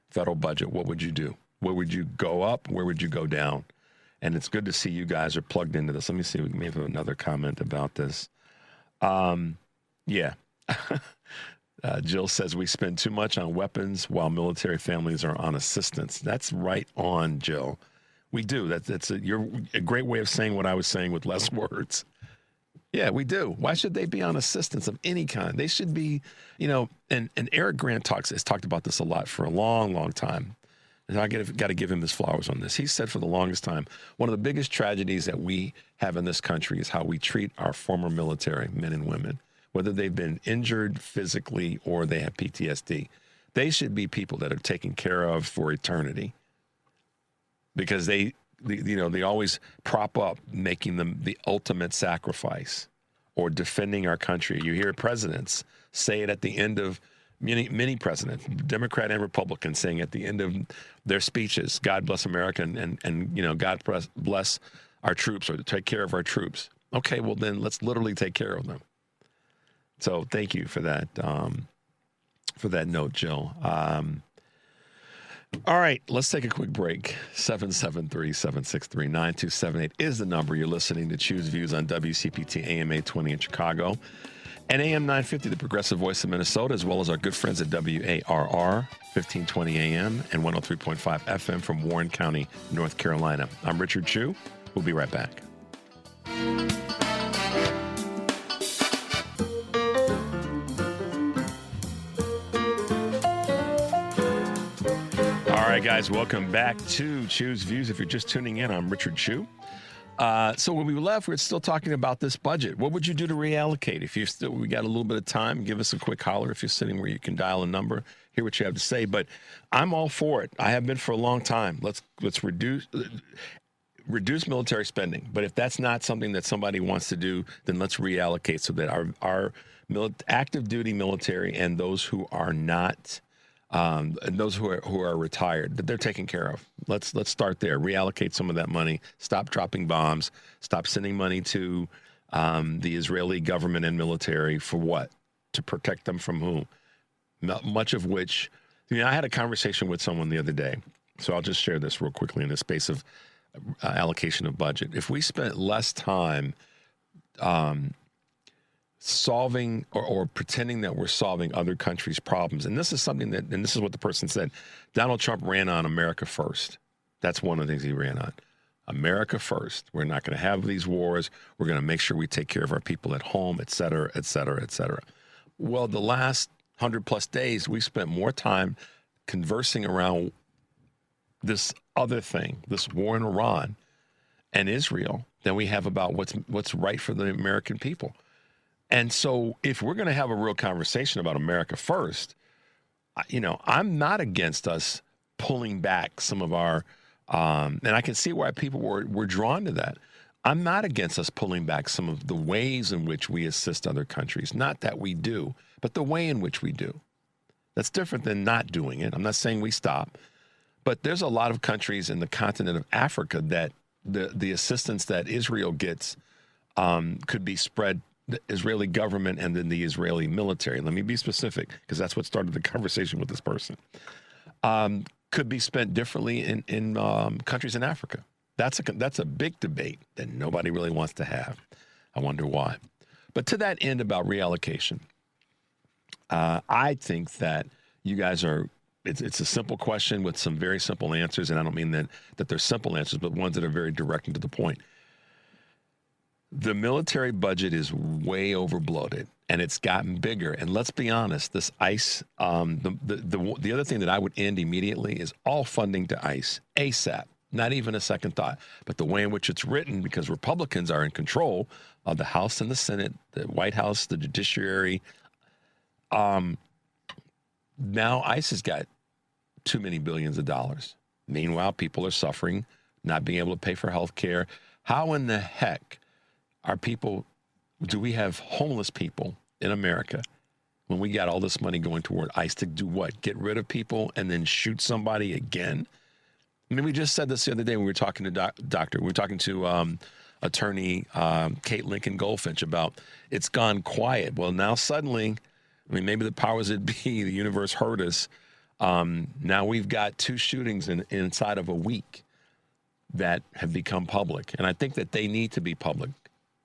federal budget, what would you do? Where would you go up? Where would you go down? And it's good to see you guys are plugged into this. Let me see. We may have another comment about this. Yeah. Jill says we spend too much on weapons while military families are on assistance. That's right on, Jill. We do. That's you're a great way of saying what I was saying with less words. Yeah, we do. Why should they be on assistance of any kind? They should be, and Eric Grant has talked about this a lot for a long, long time. And I got to give him his flowers on this. He said for the longest time, one of the biggest tragedies that we have in this country is how we treat our former military men and women, whether they've been injured physically or they have PTSD. They should be people that are taken care of for eternity, because they always prop up making them the ultimate sacrifice or defending our country. You hear presidents say it at the end of many presidents, Democrat and Republican, saying at the end of their speeches, God bless America and God bless our troops, or to take care of our troops. Okay, well then let's literally take care of them. So thank you for that note, Jill. All right, let's take a quick break. 773-763-9278 is the number. You're listening to Choose Views on WCPT AM 820 in Chicago and AM 950, the progressive voice of Minnesota, as well as our good friends at WARR 1520 AM and 103.5 FM from Warren County, North Carolina. I'm Richard Chu. We'll be right back. All right, guys, welcome back to Choose Views. If you're just tuning in, I'm Richard Chu. So when we left, we're still talking about this budget. What would you do to reallocate? If we got a little bit of time, give us a quick holler if you're sitting where you can dial a number, hear what you have to say. But I'm all for it. I have been for a long time. Let's reduce military spending. But if that's not something that somebody wants to do, then let's reallocate so that our active duty military and those who are not, and those who are retired, that they're taken care of. Let's start there. Reallocate some of that money. Stop dropping bombs. Stop sending money to the Israeli government and military for what? To protect them from whom? Much of which, I had a conversation with someone the other day. So I'll just share this real quickly in the space of allocation of budget. If we spent less time solving or pretending that we're solving other countries' problems. And this is something and this is what the person said. Donald Trump ran on America first. That's one of the things he ran on. America first. We're not going to have these wars. We're going to make sure we take care of our people at home, et cetera, et cetera, et cetera. Well, the last 100+ days, we spent more time conversing around this other thing, this war in Iran and Israel, than we have about what's right for the American people. And so if we're going to have a real conversation about America first, I'm not against us pulling back some of our, and I can see why people were drawn to that. I'm not against us pulling back some of the ways in which we assist other countries. Not that we do, but the way in which we do. That's different than not doing it. I'm not saying we stop, but there's a lot of countries in the continent of Africa that the assistance that Israel gets could be spread, the Israeli government and then the Israeli military. Let me be specific, because that's what started the conversation with this person. Could be spent differently in countries in Africa. That's a big debate that nobody really wants to have. I wonder why. But to that end about reallocation, I think that you guys it's a simple question with some very simple answers, and I don't mean that they're simple answers, but ones that are very direct and to the point. The military budget is way overbloated, and it's gotten bigger. And let's be honest, this ICE, the other thing that I would end immediately is all funding to ICE, ASAP, not even a second thought. But the way in which it's written, because Republicans are in control of the House and the Senate, the White House, the judiciary, now ICE has got too many billions of dollars. Meanwhile, people are suffering, not being able to pay for health care. How in the heck do we have homeless people in America when we got all this money going toward ICE to do what? Get rid of people and then shoot somebody again? I mean, we just said this the other day when we were talking to attorney Kate Lincoln Goldfinch about it's gone quiet. Well, now suddenly, maybe the powers that be, the universe heard us. Now we've got 2 shootings inside of a week that have become public. And I think that they need to be public.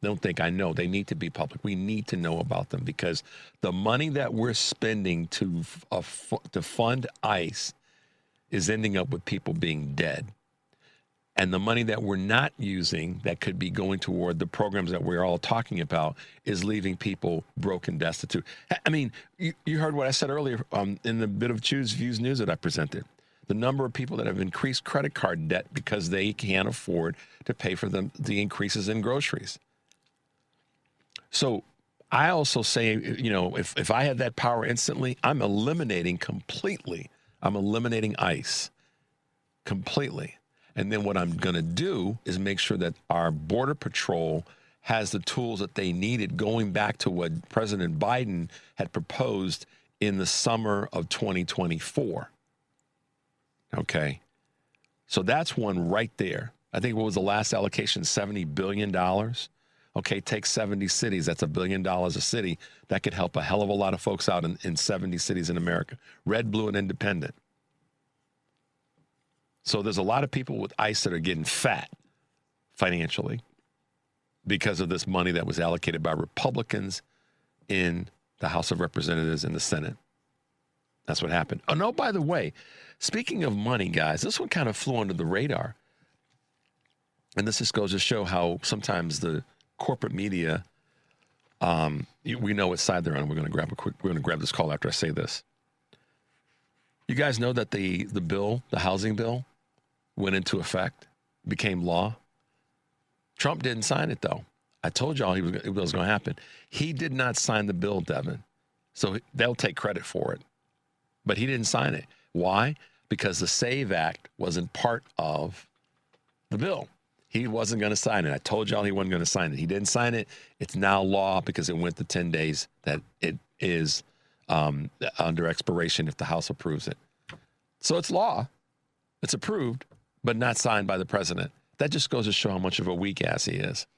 Don't think I know. They need to be public. We need to know about them, because the money that we're spending to fund ICE is ending up with people being dead. And the money that we're not using that could be going toward the programs that we're all talking about is leaving people broke and destitute. I mean, you heard what I said earlier in the bit of Choose Views News that I presented. The number of people that have increased credit card debt because they can't afford to pay for the increases in groceries. So I also say, if I had that power instantly, I'm eliminating ICE completely. And then what I'm going to do is make sure that our Border Patrol has the tools that they needed, going back to what President Biden had proposed in the summer of 2024. Okay. So that's one right there. I think what was the last allocation? $70 billion. Okay, take 70 cities. That's $1 billion a city. That could help a hell of a lot of folks out in 70 cities in America. Red, blue, and independent. So there's a lot of people with ICE that are getting fat financially because of this money that was allocated by Republicans in the House of Representatives and the Senate. That's what happened. Oh, no, by the way, speaking of money, guys, this one kind of flew under the radar. And this just goes to show how sometimes the corporate media, we know what side they're on. We're going to grab this call after I say this. You guys know that the bill, the housing bill, went into effect, became law. Trump didn't sign it, though. I told y'all it was going to happen. He did not sign the bill, Devin. So they'll take credit for it. But he didn't sign it. Why? Because the SAVE Act wasn't part of the bill. He wasn't going to sign it. I told y'all he wasn't going to sign it. He didn't sign it. It's now law because it went to 10 days that it is under expiration if the House approves it. So it's law. It's approved, but not signed by the president. That just goes to show how much of a weak ass he is.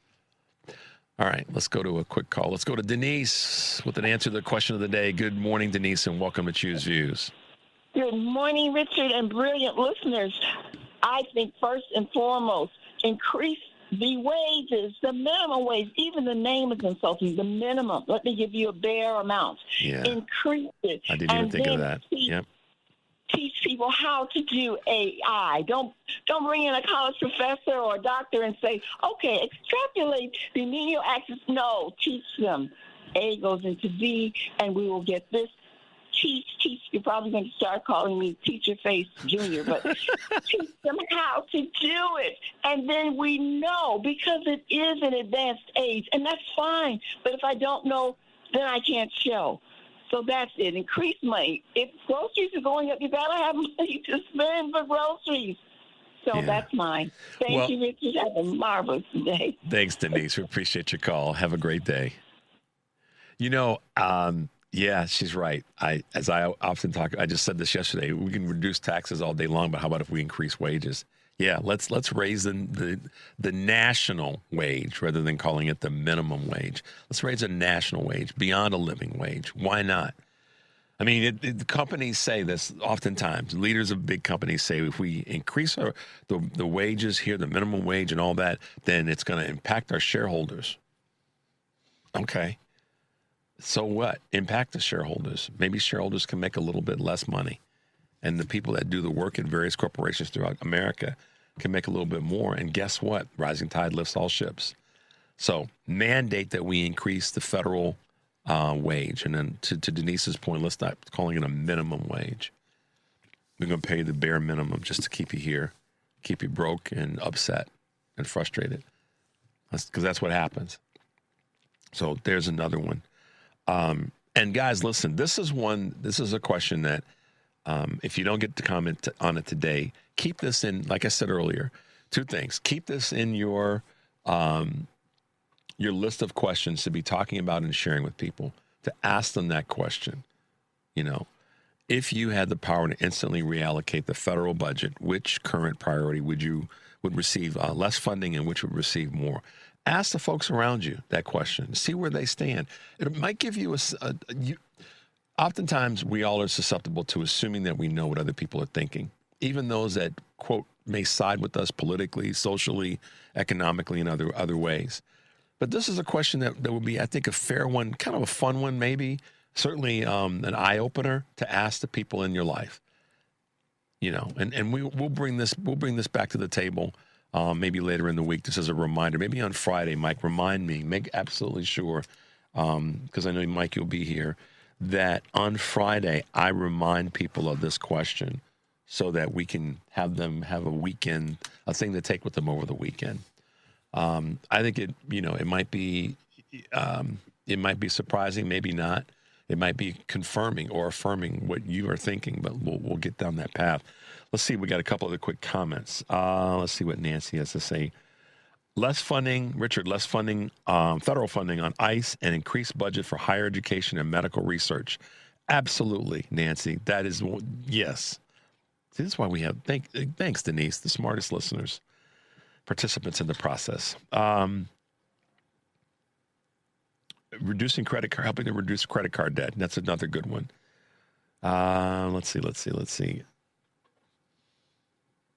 All right, let's go to a quick call. Let's go to Denise with an answer to the question of the day. Good morning, Denise, and welcome to Choose Views. Good morning, Richard, and brilliant listeners. I think first and foremost, increase the wages, the minimum wage. Even the name is insulting. The minimum. Let me give you a bare amount. Yeah. Increase it. I didn't even think of that. Yep. Teach people how to do AI. Don't bring in a college professor or a doctor and say, okay, extrapolate the menial actions. No, teach them. A goes into B, and we will get this. Teach. You're probably going to start calling me Teacher Face Junior, but teach them how to do it. And then we know, because it is an advanced age, and that's fine. But if I don't know, then I can't show. So that's it. Increase money. If groceries are going up, you got to have money to spend for groceries. So that's mine. Thank you, Richard. Have a marvelous day. Thanks, Denise. We appreciate your call. Have a great day. You know, yeah, she's right. As I often talk, I just said this yesterday, we can reduce taxes all day long, but how about if we increase wages? Yeah, let's raise the national wage rather than calling it the minimum wage. Let's raise a national wage beyond a living wage. Why not? I mean, the companies say this oftentimes. Leaders of big companies say if we increase the wages here, the minimum wage and all that, then it's going to impact our shareholders. Okay. So what? Impact the shareholders. Maybe shareholders can make a little bit less money. And the people that do the work in various corporations throughout America can make a little bit more. And guess what? Rising tide lifts all ships. So mandate that we increase the federal wage. And then to Denise's point, let's not calling it a minimum wage. We're going to pay the bare minimum just to keep you here, keep you broke and upset and frustrated. Because that's what happens. So there's another one. And guys, listen, this is a question that if you don't get to comment on it today, keep this in, like I said earlier, two things. Keep this in your list of questions to be talking about and sharing with people, to ask them that question. You know, if you had the power to instantly reallocate the federal budget, which current priority would receive less funding and which would receive more? Ask the folks around you that question. See where they stand. It might give you oftentimes we all are susceptible to assuming that we know what other people are thinking, even those that, quote, may side with us politically, socially, economically, and other ways. But this is a question that would be, I think, a fair one, kind of a fun one, maybe, certainly an eye-opener to ask the people in your life. You know, and we'll bring this back to the table maybe later in the week, just as a reminder. Maybe on Friday, Mike, remind me, make absolutely sure, because I know, Mike, you'll be here, that on Friday I remind people of this question so that we can have them have a thing to take with them over the weekend. I think it might be surprising, maybe not. It might be confirming or affirming what you are thinking, but we'll get down that path. Let's see. We got a couple of quick comments. Let's see what Nancy has to say. Less funding, Richard, federal funding on ICE and increased budget for higher education and medical research. Absolutely, Nancy. That is, yes. This is why we have, thanks, Denise, the smartest listeners, participants in the process. Reducing helping to reduce credit card debt. That's another good one. Let's see.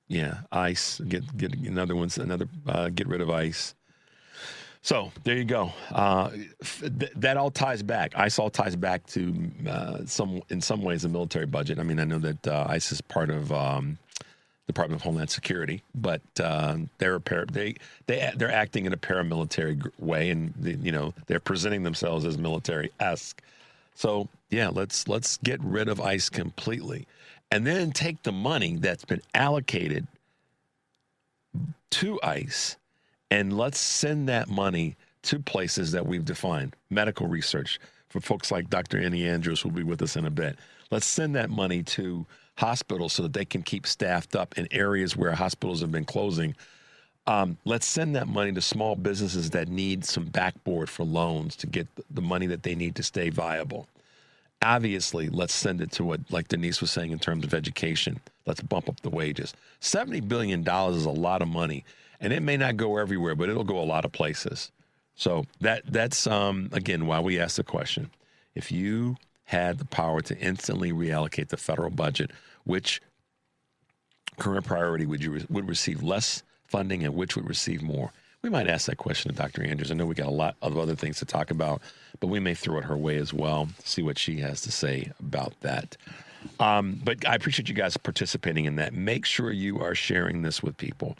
Yeah, ICE. Get another one. Get rid of ICE. So there you go. That all ties back. ICE all ties back to in some ways the military budget. I mean, I know that ICE is part of Department of Homeland Security, but they're acting in a paramilitary way, and they're presenting themselves as military-esque. So yeah, let's get rid of ICE completely, and then take the money that's been allocated to ICE And let's send that money to places that we've defined, medical research, for folks like Dr. Annie Andrews, who will be with us in a bit. Let's send that money to hospitals so that they can keep staffed up in areas where hospitals have been closing. Let's send that money to small businesses that need some backboard for loans to get the money that they need to stay viable. Obviously, let's send it to what, like Denise was saying, in terms of education. Let's bump up the wages. $70 billion is a lot of money, and it may not go everywhere, but it'll go a lot of places. So that's again, why we asked the question. If you had the power to instantly reallocate the federal budget, which current priority would receive less funding and which would receive more? We might ask that question to Dr. Andrews. I know we got a lot of other things to talk about, but we may throw it her way as well, see what she has to say about that. But I appreciate you guys participating in that. Make sure you are sharing this with people,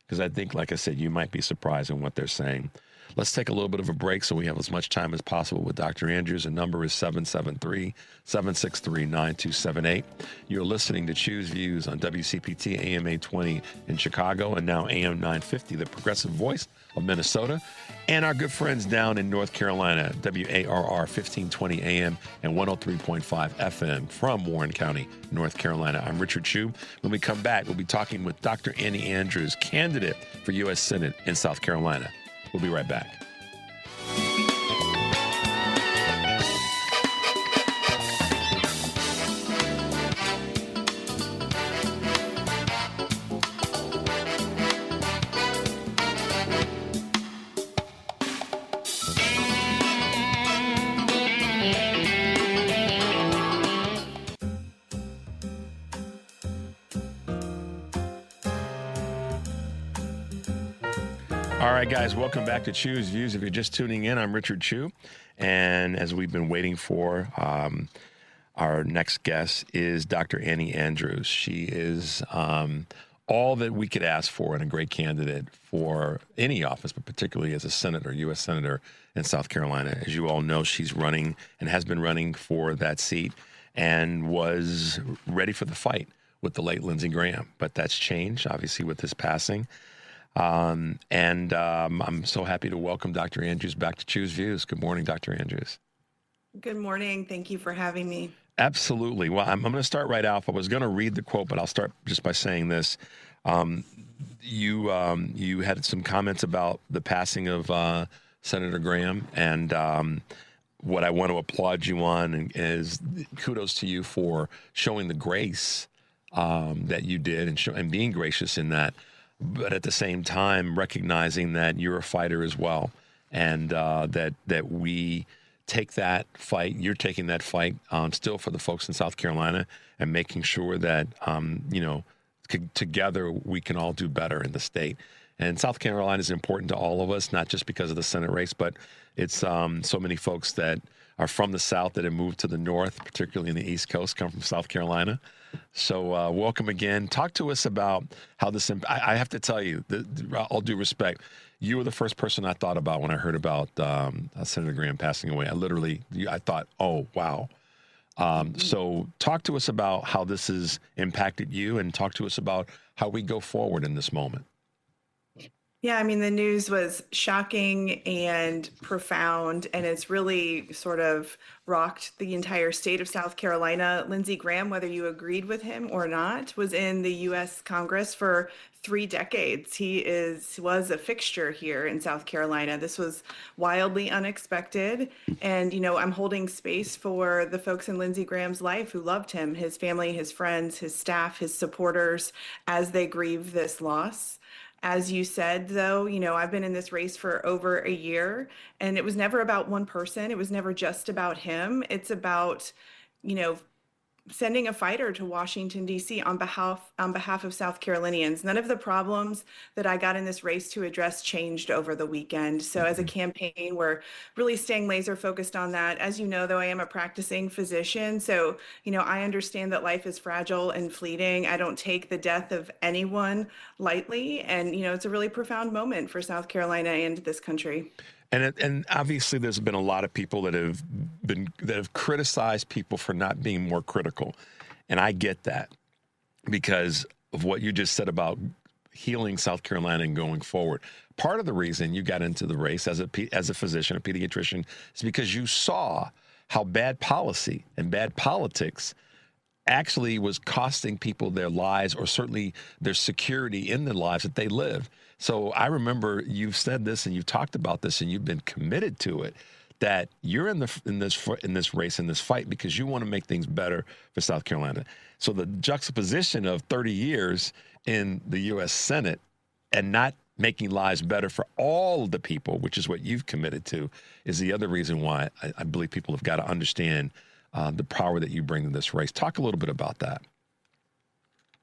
because I think, like I said, you might be surprised in what they're saying. Let's take a little bit of a break so we have as much time as possible with Dr. Andrews. The number is 773-763-9278. You're listening to Choose Views on WCPT AM 820 in Chicago and now AM 950, the progressive voice of Minnesota, and our good friends down in North Carolina, WARR 1520 AM and 103.5 FM from Warren County, North Carolina. I'm Richard Chu. When we come back, we'll be talking with Dr. Annie Andrews, candidate for U.S. Senate in South Carolina. We'll be right back. All right, guys, welcome back to Choose Views. If you're just tuning in, I'm Richard Chu. And as we've been waiting for, our next guest is Dr. Annie Andrews. She is all that we could ask for and a great candidate for any office, but particularly as a senator, U.S. Senator in South Carolina. As you all know, she's running and has been running for that seat and was ready for the fight with the late Lindsey Graham. But that's changed, obviously, with his passing. I'm so happy to welcome Dr. Andrews back to Choose Views. Good morning, Dr. Andrews. Good morning. Thank you for having me. Absolutely. Well, I'm going to start right off. I was going to read the quote, but I'll start just by saying this. You had some comments about the passing of Senator Graham, and what I want to applaud you on is kudos to you for showing the grace that you did and being gracious in that. But at the same time, recognizing that you're a fighter as well, and that we take that fight. You're taking that fight still for the folks in South Carolina, and making sure that together we can all do better in the state. And South Carolina is important to all of us, not just because of the Senate race, but it's so many folks that are from the South that have moved to the North, particularly in the East Coast, come from South Carolina. So welcome again. Talk to us about how this, I have to tell you, all due respect, you were the first person I thought about when I heard about Senator Graham passing away. I thought, oh, wow. So talk to us about how this has impacted you, and talk to us about how we go forward in this moment. Yeah, I mean, the news was shocking and profound, and it's really sort of rocked the entire state of South Carolina. Lindsey Graham, whether you agreed with him or not, was in the U.S. Congress for 3 decades. He was a fixture here in South Carolina. This was wildly unexpected. And, I'm holding space for the folks in Lindsey Graham's life who loved him, his family, his friends, his staff, his supporters, as they grieve this loss. As you said, though, I've been in this race for over a year, and it was never about one person. It was never just about him. It's about, sending a fighter to Washington, D.C. on behalf of South Carolinians. None of the problems that I got in this race to address changed over the weekend. So as a campaign, we're really staying laser focused on that. As you know, though, I am a practicing physician. So, I understand that life is fragile and fleeting. I don't take the death of anyone lightly. And, it's a really profound moment for South Carolina and this country. And obviously, there's been a lot of people that have criticized people for not being more critical, and I get that because of what you just said about healing South Carolina and going forward. Part of the reason you got into the race as a physician, a pediatrician, is because you saw how bad policy and bad politics actually was costing people their lives, or certainly their security in the lives that they live. So I remember you've said this and you've talked about this and you've been committed to it, that you're in this race, in this fight, because you want to make things better for South Carolina. So the juxtaposition of 30 years in the U.S. Senate and not making lives better for all the people, which is what you've committed to, is the other reason why I believe people have got to understand the power that you bring to this race. Talk a little bit about that.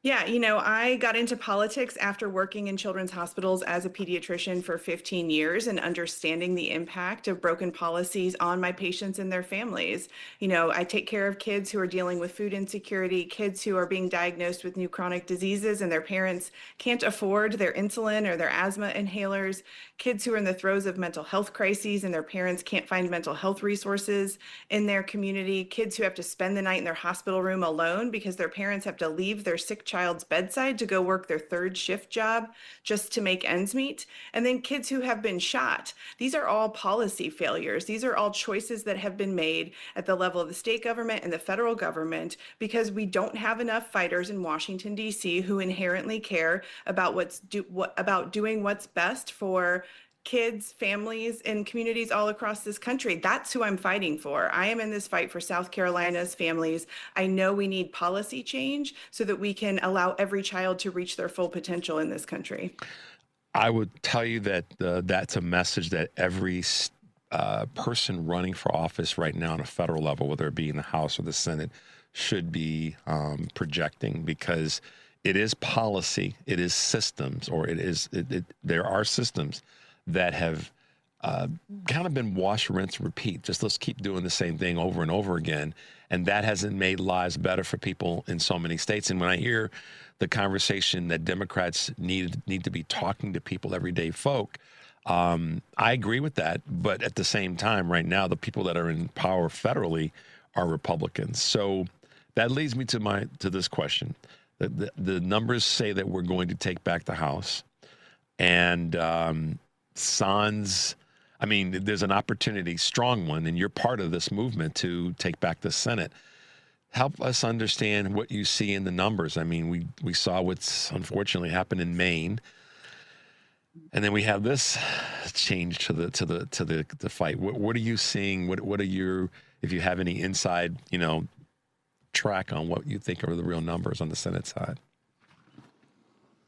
Yeah, I got into politics after working in children's hospitals as a pediatrician for 15 years and understanding the impact of broken policies on my patients and their families. I take care of kids who are dealing with food insecurity, kids who are being diagnosed with new chronic diseases and their parents can't afford their insulin or their asthma inhalers, kids who are in the throes of mental health crises and their parents can't find mental health resources in their community, kids who have to spend the night in their hospital room alone because their parents have to leave their sick child's bedside to go work their third shift job just to make ends meet. And then kids who have been shot. These are all policy failures. These are all choices that have been made at the level of the state government and the federal government because we don't have enough fighters in Washington, D.C. who inherently care about about doing what's best for kids, families, and communities all across this country. That's who I'm fighting for. I am in this fight for South Carolina's families. I know we need policy change so that we can allow every child to reach their full potential in this country. I would tell you that that's a message that every person running for office right now on a federal level, whether it be in the House or the Senate, should be projecting, because it is policy, it is systems, or there are systems that have kind of been wash, rinse, repeat. Just let's keep doing the same thing over and over again. And that hasn't made lives better for people in so many states. And when I hear the conversation that Democrats need to be talking to people, everyday folk, I agree with that. But at the same time, right now, the people that are in power federally are Republicans. So that leads me to this question. The numbers say that we're going to take back the House. And there's an opportunity, strong one, and you're part of this movement to take back the Senate. Help us understand what you see in the numbers. I mean, we saw what's unfortunately happened in Maine, and then we have this change to the fight. What are you seeing? What are your, if you have any inside, track on what you think are the real numbers on the Senate side?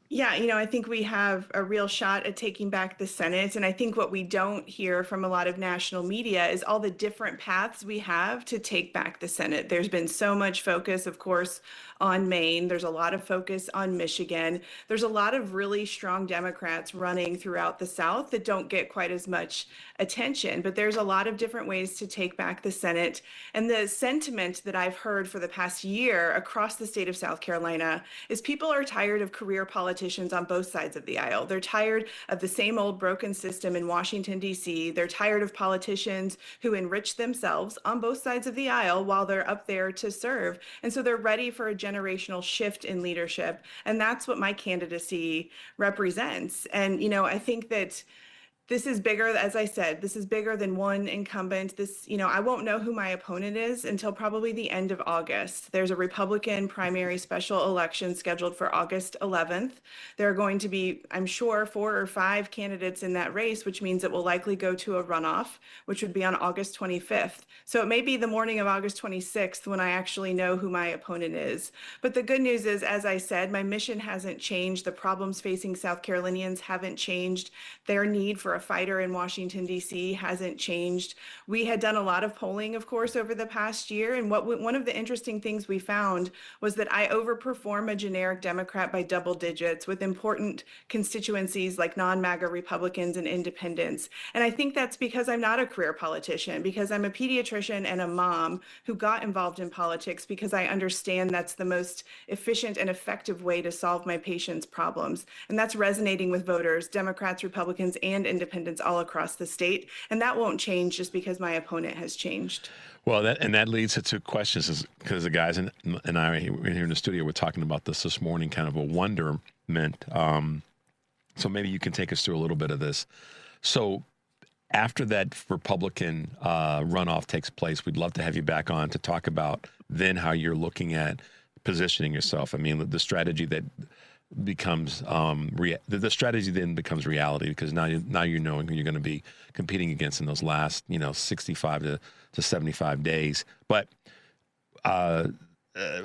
Yeah, I think we have a real shot at taking back the Senate. And I think what we don't hear from a lot of national media is all the different paths we have to take back the Senate. There's been so much focus, of course, on Maine. There's a lot of focus on Michigan. There's a lot of really strong Democrats running throughout the South that don't get quite as much attention. But there's a lot of different ways to take back the Senate. And the sentiment that I've heard for the past year across the state of South Carolina is people are tired of career politicians on both sides of the aisle. They're tired of the same old broken system in Washington, D.C. They're tired of politicians who enrich themselves on both sides of the aisle while they're up there to serve. And so they're ready for a generational shift in leadership. And that's what my candidacy represents. And, I think that this is bigger, as I said, this is bigger than one incumbent. I won't know who my opponent is until probably the end of August. There's a Republican primary special election scheduled for August 11th. There are going to be, I'm sure, 4 or 5 candidates in that race, which means it will likely go to a runoff, which would be on August 25th. So it may be the morning of August 26th when I actually know who my opponent is. But the good news is, as I said, my mission hasn't changed. The problems facing South Carolinians haven't changed. Their need for a fighter in Washington, D.C. hasn't changed. We had done a lot of polling, of course, over the past year. And one of the interesting things we found was that I overperform a generic Democrat by double digits with important constituencies like non-MAGA Republicans and independents. And I think that's because I'm not a career politician, because I'm a pediatrician and a mom who got involved in politics because I understand that's the most efficient and effective way to solve my patients' problems. And that's resonating with voters, Democrats, Republicans, and independents all across the state. And that won't change just because my opponent has changed. Well, that leads to 2 questions, because the guys and I here in the studio were talking about this morning, kind of a wonderment. So maybe you can take us through a little bit of this. So after that Republican runoff takes place, we'd love to have you back on to talk about then how you're looking at positioning yourself. I mean, the strategy that becomes the strategy then becomes reality, because now you're knowing who you're going to be competing against in those last 65 to 75 days. But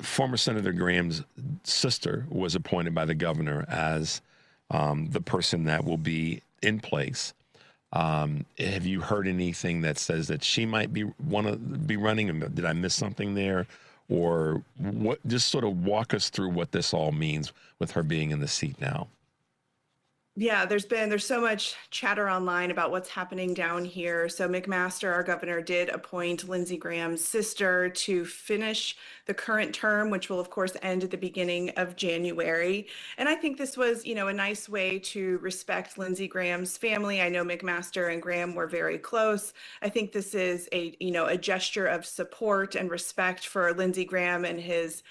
former Senator Graham's sister was appointed by the governor as the person that will be in place. Have you heard anything that says that she might want to be running? Did I miss something there? Or what? Just sort of walk us through what this all means with her being in the seat now. Yeah, there's so much chatter online about what's happening down here. So McMaster, our governor, did appoint Lindsey Graham's sister to finish the current term, which will of course end at the beginning of January. And I think this was, a nice way to respect Lindsey Graham's family. I know McMaster and Graham were very close. I think this is a gesture of support and respect for Lindsey Graham and his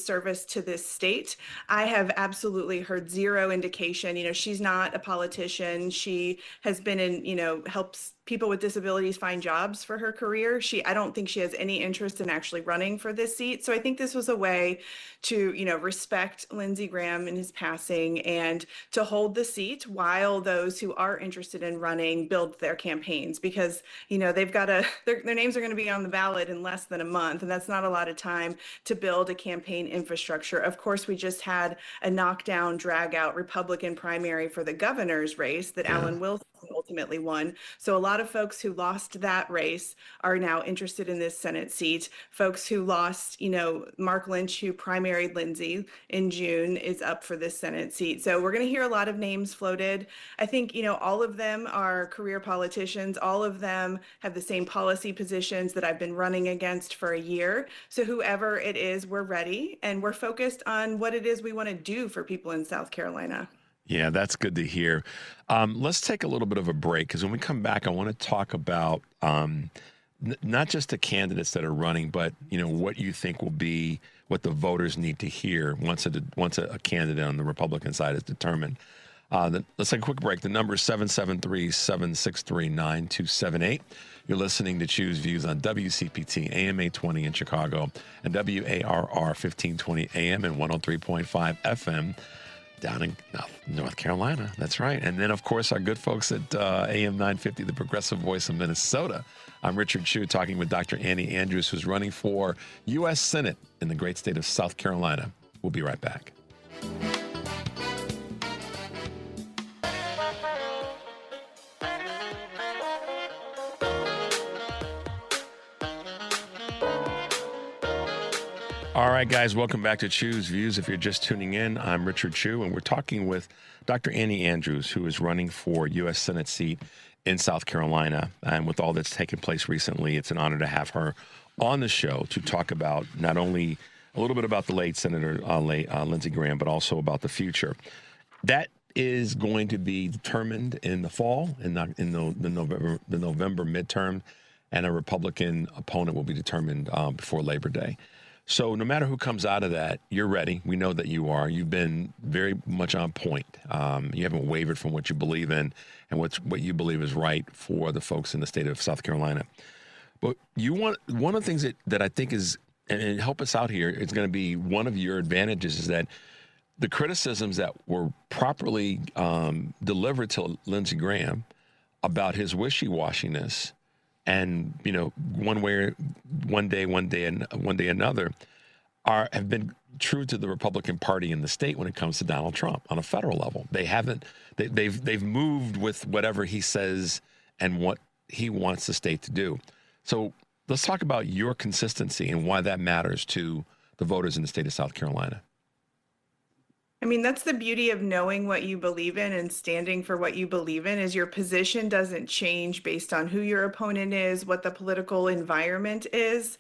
service to this state. I have absolutely heard zero indication. She's not a politician. She has been in, helps people with disabilities find jobs for her career. I don't think she has any interest in actually running for this seat. So I think this was a way to, respect Lindsey Graham in his passing and to hold the seat while those who are interested in running build their campaigns, because, they've got their names are going to be on the ballot in less than a month. And that's not a lot of time to build a campaign infrastructure. Of course, we just had a knockdown, drag out Republican primary for the governor's race that Alan Wilson ultimately won. So a lot of folks who lost that race are now interested in this Senate seat. Folks who lost, Mark Lynch, who primaried Lindsey in June, is up for this Senate seat. So we're going to hear a lot of names floated. I think, all of them are career politicians. All of them have the same policy positions that I've been running against for a year. So whoever it is, we're ready, and we're focused on what it is we want to do for people in South Carolina. Yeah, that's good to hear. Let's take a little bit of a break, because when we come back, I want to talk about not just the candidates that are running, but what you think will be what the voters need to hear once a candidate on the Republican side is determined. Let's take a quick break. The number is 773-763-9278. You're listening to Choose Views on WCPT AM 820 in Chicago and WARR 1520 AM and 103.5 FM. Down in North Carolina. That's right. And then, of course, our good folks at AM 950, the Progressive Voice of Minnesota. I'm Richard Chu, talking with Dr. Annie Andrews, who's running for U.S. Senate in the great state of South Carolina. We'll be right back. All right, guys, welcome back to Choose Views. If you're just tuning in, I'm Richard Chu, and we're talking with Dr. Annie Andrews, who is running for U.S. Senate seat in South Carolina. And with all that's taken place recently, it's an honor to have her on the show to talk about not only a little bit about the late Senator Lindsey Graham, but also about the future. That is going to be determined in the fall, in the November midterm, and a Republican opponent will be determined before Labor Day. So no matter who comes out of that, you're ready. We know that you are. You've been very much on point. You haven't wavered from what you believe in and what you believe is right for the folks in the state of South Carolina. But one of the things that I think is, and help us out here, it's going to be one of your advantages, is that the criticisms that were properly delivered to Lindsey Graham about his wishy-washiness, and one day another, have been true to the Republican Party in the state when it comes to Donald Trump on a federal level. They've moved with whatever he says and what he wants the state to do. So let's talk about your consistency and why that matters to the voters in the state of South Carolina. I mean, that's the beauty of knowing what you believe in and standing for what you believe in, is your position doesn't change based on who your opponent is, what the political environment is.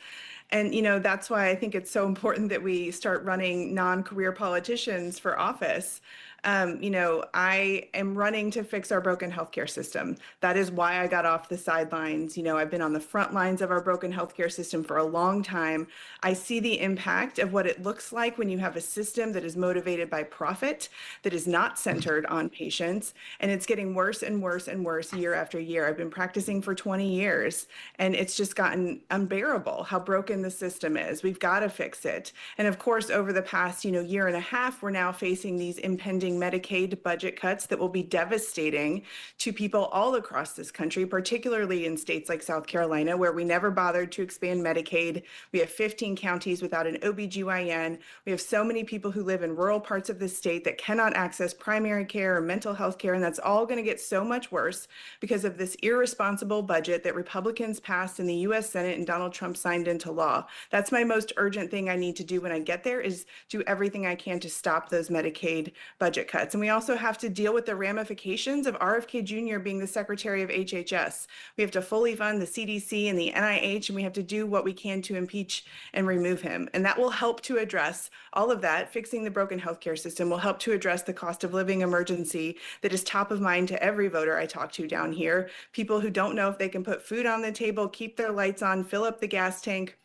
And, that's why I think it's so important that we start running non-career politicians for office. I am running to fix our broken healthcare system. That is why I got off the sidelines. I've been on the front lines of our broken healthcare system for a long time. I see the impact of what it looks like when you have a system that is motivated by profit, that is not centered on patients, and it's getting worse and worse and worse year after year. I've been practicing for 20 years, and it's just gotten unbearable how broken the system is. We've got to fix it. And of course, over the past, year and a half, we're now facing these impending Medicaid budget cuts that will be devastating to people all across this country, particularly in states like South Carolina, where we never bothered to expand Medicaid. We have 15 counties without an OBGYN. We have so many people who live in rural parts of the state that cannot access primary care or mental health care, and that's all going to get so much worse because of this irresponsible budget that Republicans passed in the U.S. Senate and Donald Trump signed into law. That's my most urgent thing I need to do when I get there, is do everything I can to stop those Medicaid budget cuts. And we also have to deal with the ramifications of RFK Jr. being the Secretary of HHS. We have to fully fund the CDC and the NIH, and we have to do what we can to impeach and remove him. And that will help to address all of that. Fixing the broken healthcare system will help to address the cost of living emergency that is top of mind to every voter I talk to down here. People who don't know if they can put food on the table, keep their lights on, fill up the gas tank,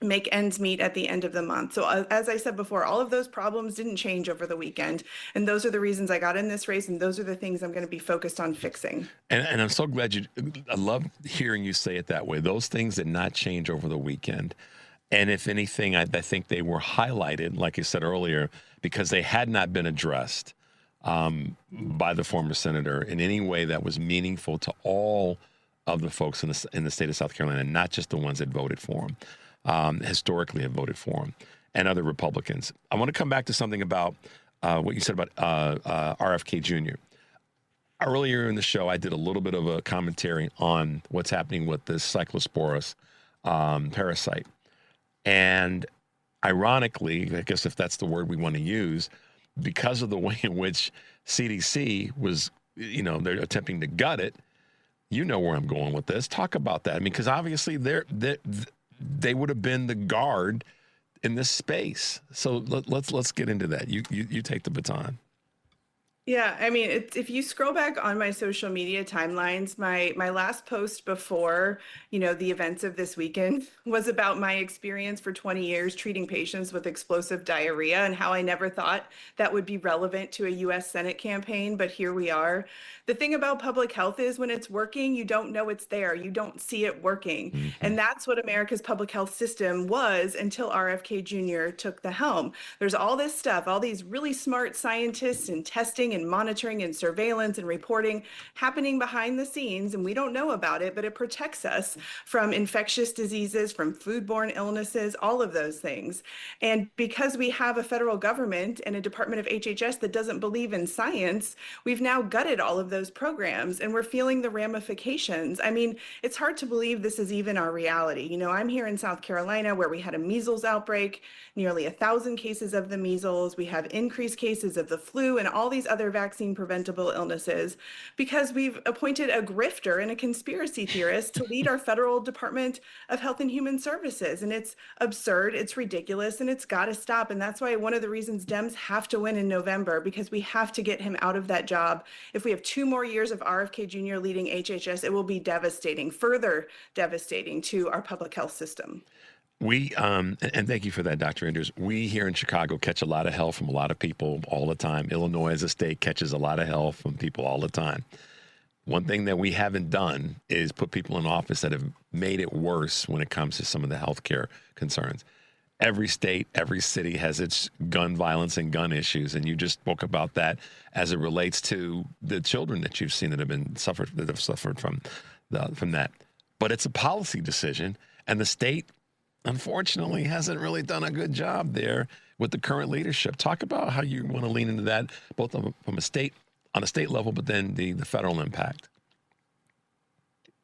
make ends meet at the end of the month. So as I said before, all of those problems didn't change over the weekend. And those are the reasons I got in this race. And those are the things I'm going to be focused on fixing. And I'm so glad I love hearing you say it that way. Those things did not change over the weekend. And if anything, I think they were highlighted, like I said earlier, because they had not been addressed by the former senator in any way that was meaningful to all of the folks in the state of South Carolina, not just the ones that voted for him. Historically have voted for him, and other Republicans. I want to come back to something about what you said about RFK Jr. Earlier in the show, I did a little bit of a commentary on what's happening with this Cyclosporus parasite. And ironically, I guess if that's the word we want to use, because of the way in which CDC was, they're attempting to gut it, you know where I'm going with this. Talk about that. I mean, because obviously they would have been the guard in this space. So let's get into that. You take the baton. Yeah, I mean, if you scroll back on my social media timelines, my last post before, the events of this weekend was about my experience for 20 years treating patients with explosive diarrhea and how I never thought that would be relevant to a U.S. Senate campaign, but here we are. The thing about public health is when it's working, you don't know it's there. You don't see it working. Mm-hmm. And that's what America's public health system was until RFK Jr. took the helm. There's all this stuff, all these really smart scientists and testing and monitoring and surveillance and reporting happening behind the scenes, and we don't know about it, but it protects us from infectious diseases, from foodborne illnesses, all of those things. And because we have a federal government and a Department of HHS that doesn't believe in science, we've now gutted all of those programs, and we're feeling the ramifications. I mean, it's hard to believe this is even our reality. I'm here in South Carolina where we had a measles outbreak, nearly 1,000 cases of the measles. We have increased cases of the flu and all these other vaccine preventable illnesses because we've appointed a grifter and a conspiracy theorist to lead our federal Department of Health and Human Services. And it's absurd, it's ridiculous, and it's got to stop. And that's why one of the reasons Dems have to win in November, because we have to get him out of that job. If we have 2 more years of RFK Jr. leading HHS, it will be devastating, further devastating to our public health system. We, and thank you for that, Dr. Enders. We here in Chicago catch a lot of hell from a lot of people all the time. Illinois as a state catches a lot of hell from people all the time. One thing that we haven't done is put people in office that have made it worse when it comes to some of the healthcare concerns. Every state, every city has its gun violence and gun issues, and you just spoke about that as it relates to the children that you've seen that have suffered from that. But it's a policy decision, and the state, unfortunately, hasn't really done a good job there with the current leadership. Talk about how you want to lean into that, both on a state level, but then the federal impact.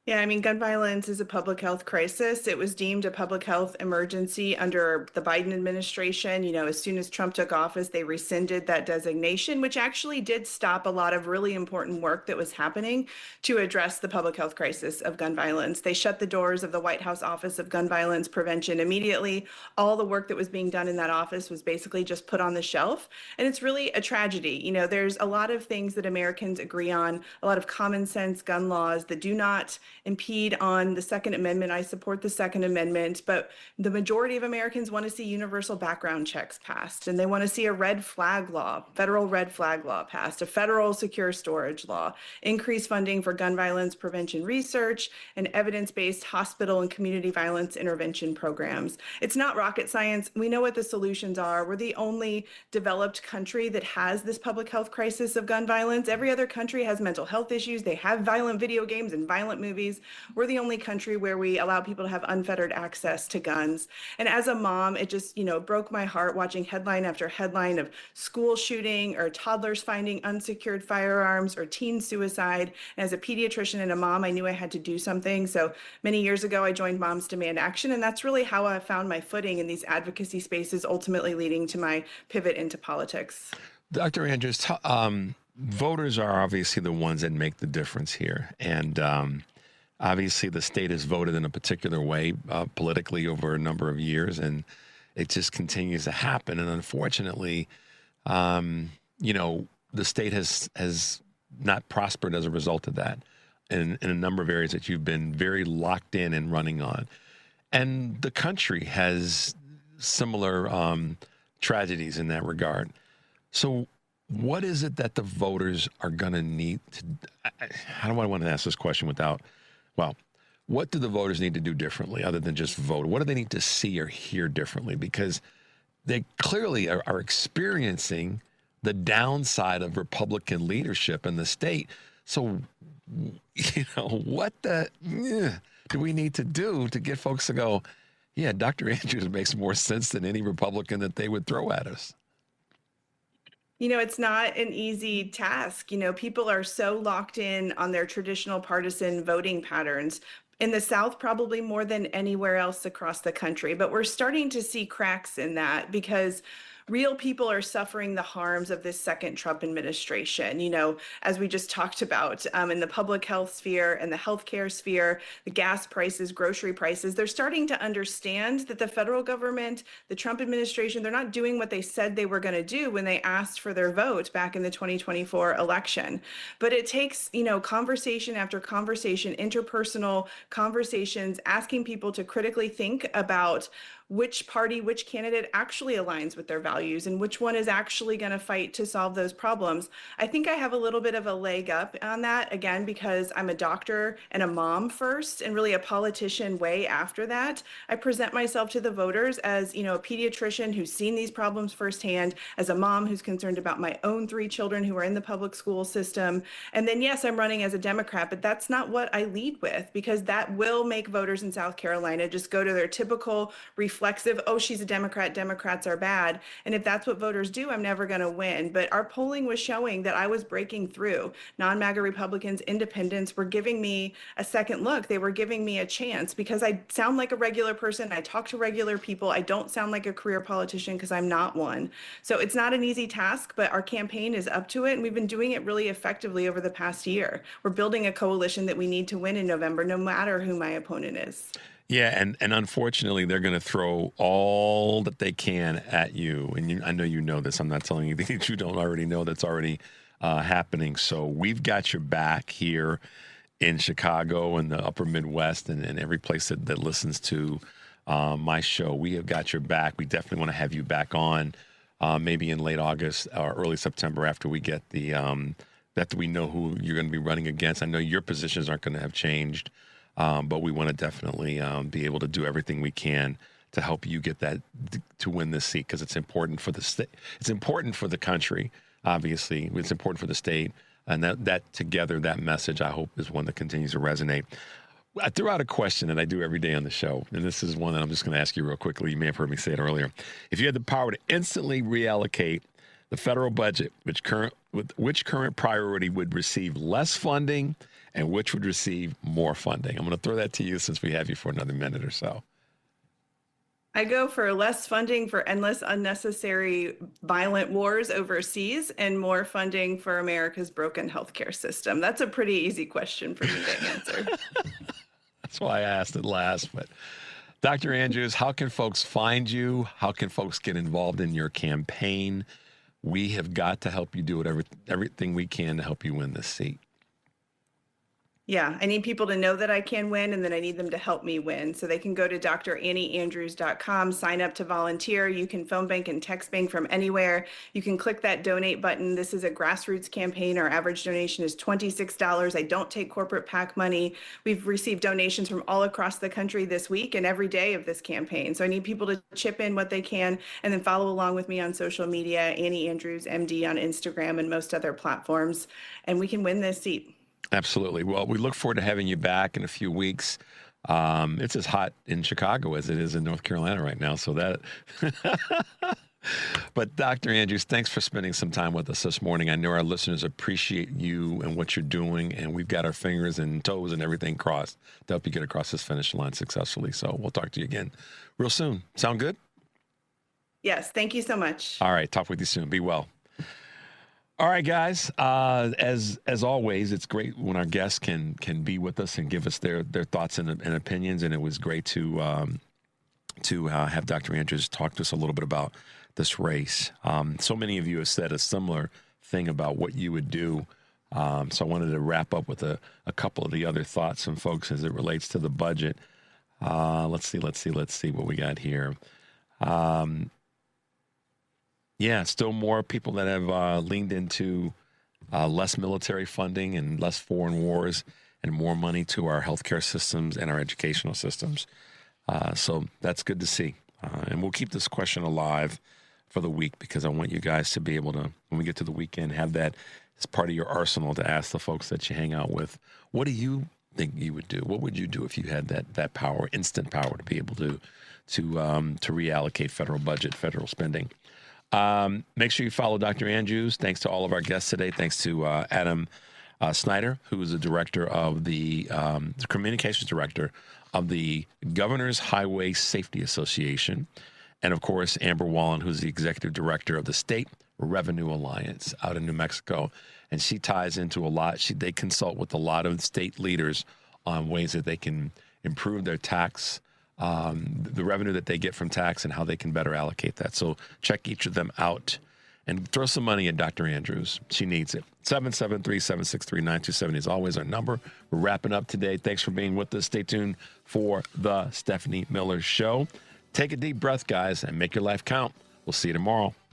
Yeah, I mean, gun violence is a public health crisis. It was deemed a public health emergency under the Biden administration. As soon as Trump took office, they rescinded that designation, which actually did stop a lot of really important work that was happening to address the public health crisis of gun violence. They shut the doors of the White House Office of Gun Violence Prevention immediately. All the work that was being done in that office was basically just put on the shelf. And it's really a tragedy. There's a lot of things that Americans agree on, a lot of common sense gun laws that do not impede on the Second Amendment. I support the Second Amendment, but the majority of Americans want to see universal background checks passed, and they want to see a red flag law, federal red flag law passed, a federal secure storage law, increased funding for gun violence prevention research, and evidence-based hospital and community violence intervention programs. It's not rocket science. We know what the solutions are. We're the only developed country that has this public health crisis of gun violence. Every other country has mental health issues. They have violent video games and violent movies. We're the only country where we allow people to have unfettered access to guns. And as a mom, it just, broke my heart watching headline after headline of school shooting or toddlers finding unsecured firearms or teen suicide. And as a pediatrician and a mom, I knew I had to do something. So many years ago, I joined Moms Demand Action. And that's really how I found my footing in these advocacy spaces, ultimately leading to my pivot into politics. Dr. Andrews, voters are obviously the ones that make the difference here. And obviously, the state has voted in a particular way politically over a number of years, and it just continues to happen. And unfortunately, the state has not prospered as a result of that in a number of areas that you've been very locked in and running on. And the country has similar tragedies in that regard. So what is it that the voters are going to need to – how do I want to ask this question without – well, what do the voters need to do differently other than just vote? What do they need to see or hear differently? Because they clearly are experiencing the downside of Republican leadership in the state. So, what do we need to do to get folks to go, yeah, Dr. Andrews makes more sense than any Republican that they would throw at us? It's not an easy task. People are so locked in on their traditional partisan voting patterns. In the South, probably more than anywhere else across the country. But we're starting to see cracks in that because real people are suffering the harms of this second Trump administration. As we just talked about in the public health sphere and the healthcare sphere, the gas prices, grocery prices, they're starting to understand that the federal government, the Trump administration, they're not doing what they said they were going to do when they asked for their vote back in the 2024 election. But it takes, conversation after conversation, interpersonal conversations, asking people to critically think about which party, which candidate actually aligns with their values and which one is actually going to fight to solve those problems. I think I have a little bit of a leg up on that, again, because I'm a doctor and a mom first and really a politician way after that. I present myself to the voters as, a pediatrician who's seen these problems firsthand, as a mom who's concerned about my own 3 children who are in the public school system. And then, yes, I'm running as a Democrat, but that's not what I lead with, because that will make voters in South Carolina just go to their typical reflexive, oh, she's a Democrat, Democrats are bad. And if that's what voters do, I'm never going to win. But our polling was showing that I was breaking through. Non-MAGA Republicans, independents were giving me a second look. They were giving me a chance because I sound like a regular person. I talk to regular people. I don't sound like a career politician because I'm not one. So it's not an easy task, but our campaign is up to it. And we've been doing it really effectively over the past year. We're building a coalition that we need to win in November, no matter who my opponent is. Yeah, and unfortunately, they're going to throw all that they can at you. And I know you know this. I'm not telling you that you don't already know that's already happening. So we've got your back here in Chicago and the upper Midwest and every place that listens to my show. We have got your back. We definitely want to have you back on maybe in late August or early September after we get that we know who you're going to be running against. I know your positions aren't going to have changed. But we want to definitely be able to do everything we can to help you get that to win this seat, because it's important for the state. It's important for the country, obviously. It's important for the state. And that together, that message, I hope, is one that continues to resonate. I threw out a question that I do every day on the show, and this is one that I'm just going to ask you real quickly. You may have heard me say it earlier. If you had the power to instantly reallocate the federal budget, which current priority would receive less funding and which would receive more funding? I'm going to throw that to you since we have you for another minute or so. I go for less funding for endless, unnecessary, violent wars overseas and more funding for America's broken healthcare system. That's a pretty easy question for me to answer. That's why I asked it last. But Dr. Andrews, how can folks find you? How can folks get involved in your campaign? We have got to help you do everything we can to help you win this seat. Yeah, I need people to know that I can win, and then I need them to help me win. So they can go to DrAnnieAndrews.com, sign up to volunteer. You can phone bank and text bank from anywhere. You can click that donate button. This is a grassroots campaign. Our average donation is $26. I don't take corporate PAC money. We've received donations from all across the country this week and every day of this campaign. So I need people to chip in what they can and then follow along with me on social media, Annie Andrews, MD on Instagram and most other platforms, and we can win this seat. Absolutely. Well, we look forward to having you back in a few weeks. It's as hot in Chicago as it is in North Carolina right now. So that. But Dr. Andrews, thanks for spending some time with us this morning. I know our listeners appreciate you and what you're doing, and we've got our fingers and toes and everything crossed to help you get across this finish line successfully. So we'll talk to you again real soon. Sound good? Yes. Thank you so much. All right. Talk with you soon. Be well. All right, guys. As always, it's great when our guests can be with us and give us their thoughts and opinions. And it was great to have Dr. Andrews talk to us a little bit about this race. So many of you have said a similar thing about what you would do. So I wanted to wrap up with a couple of the other thoughts from folks as it relates to the budget. Let's see what we got here. Yeah, still more people that have leaned into less military funding and less foreign wars and more money to our healthcare systems and our educational systems. So that's good to see. And we'll keep this question alive for the week because I want you guys to be able to, when we get to the weekend, have that as part of your arsenal to ask the folks that you hang out with, what do you think you would do? What would you do if you had that power, instant power to be able to reallocate federal budget, federal spending? Make sure you follow Dr. Andrews. Thanks to all of our guests today. Thanks to Adam Snyder, who is the director of the communications director of the Governor's Highway Safety Association. And, of course, Amber Wallen, who's the executive director of the State Revenue Alliance out in New Mexico. And she ties into a lot. They consult with a lot of state leaders on ways that they can improve their tax the revenue that they get from tax and how they can better allocate that. So check each of them out and throw some money at Dr. Andrews. She needs it. 773-763-9270 is always our number. We're wrapping up today. Thanks for being with us. Stay tuned for the Stephanie Miller Show. Take a deep breath, guys, and make your life count. We'll see you tomorrow.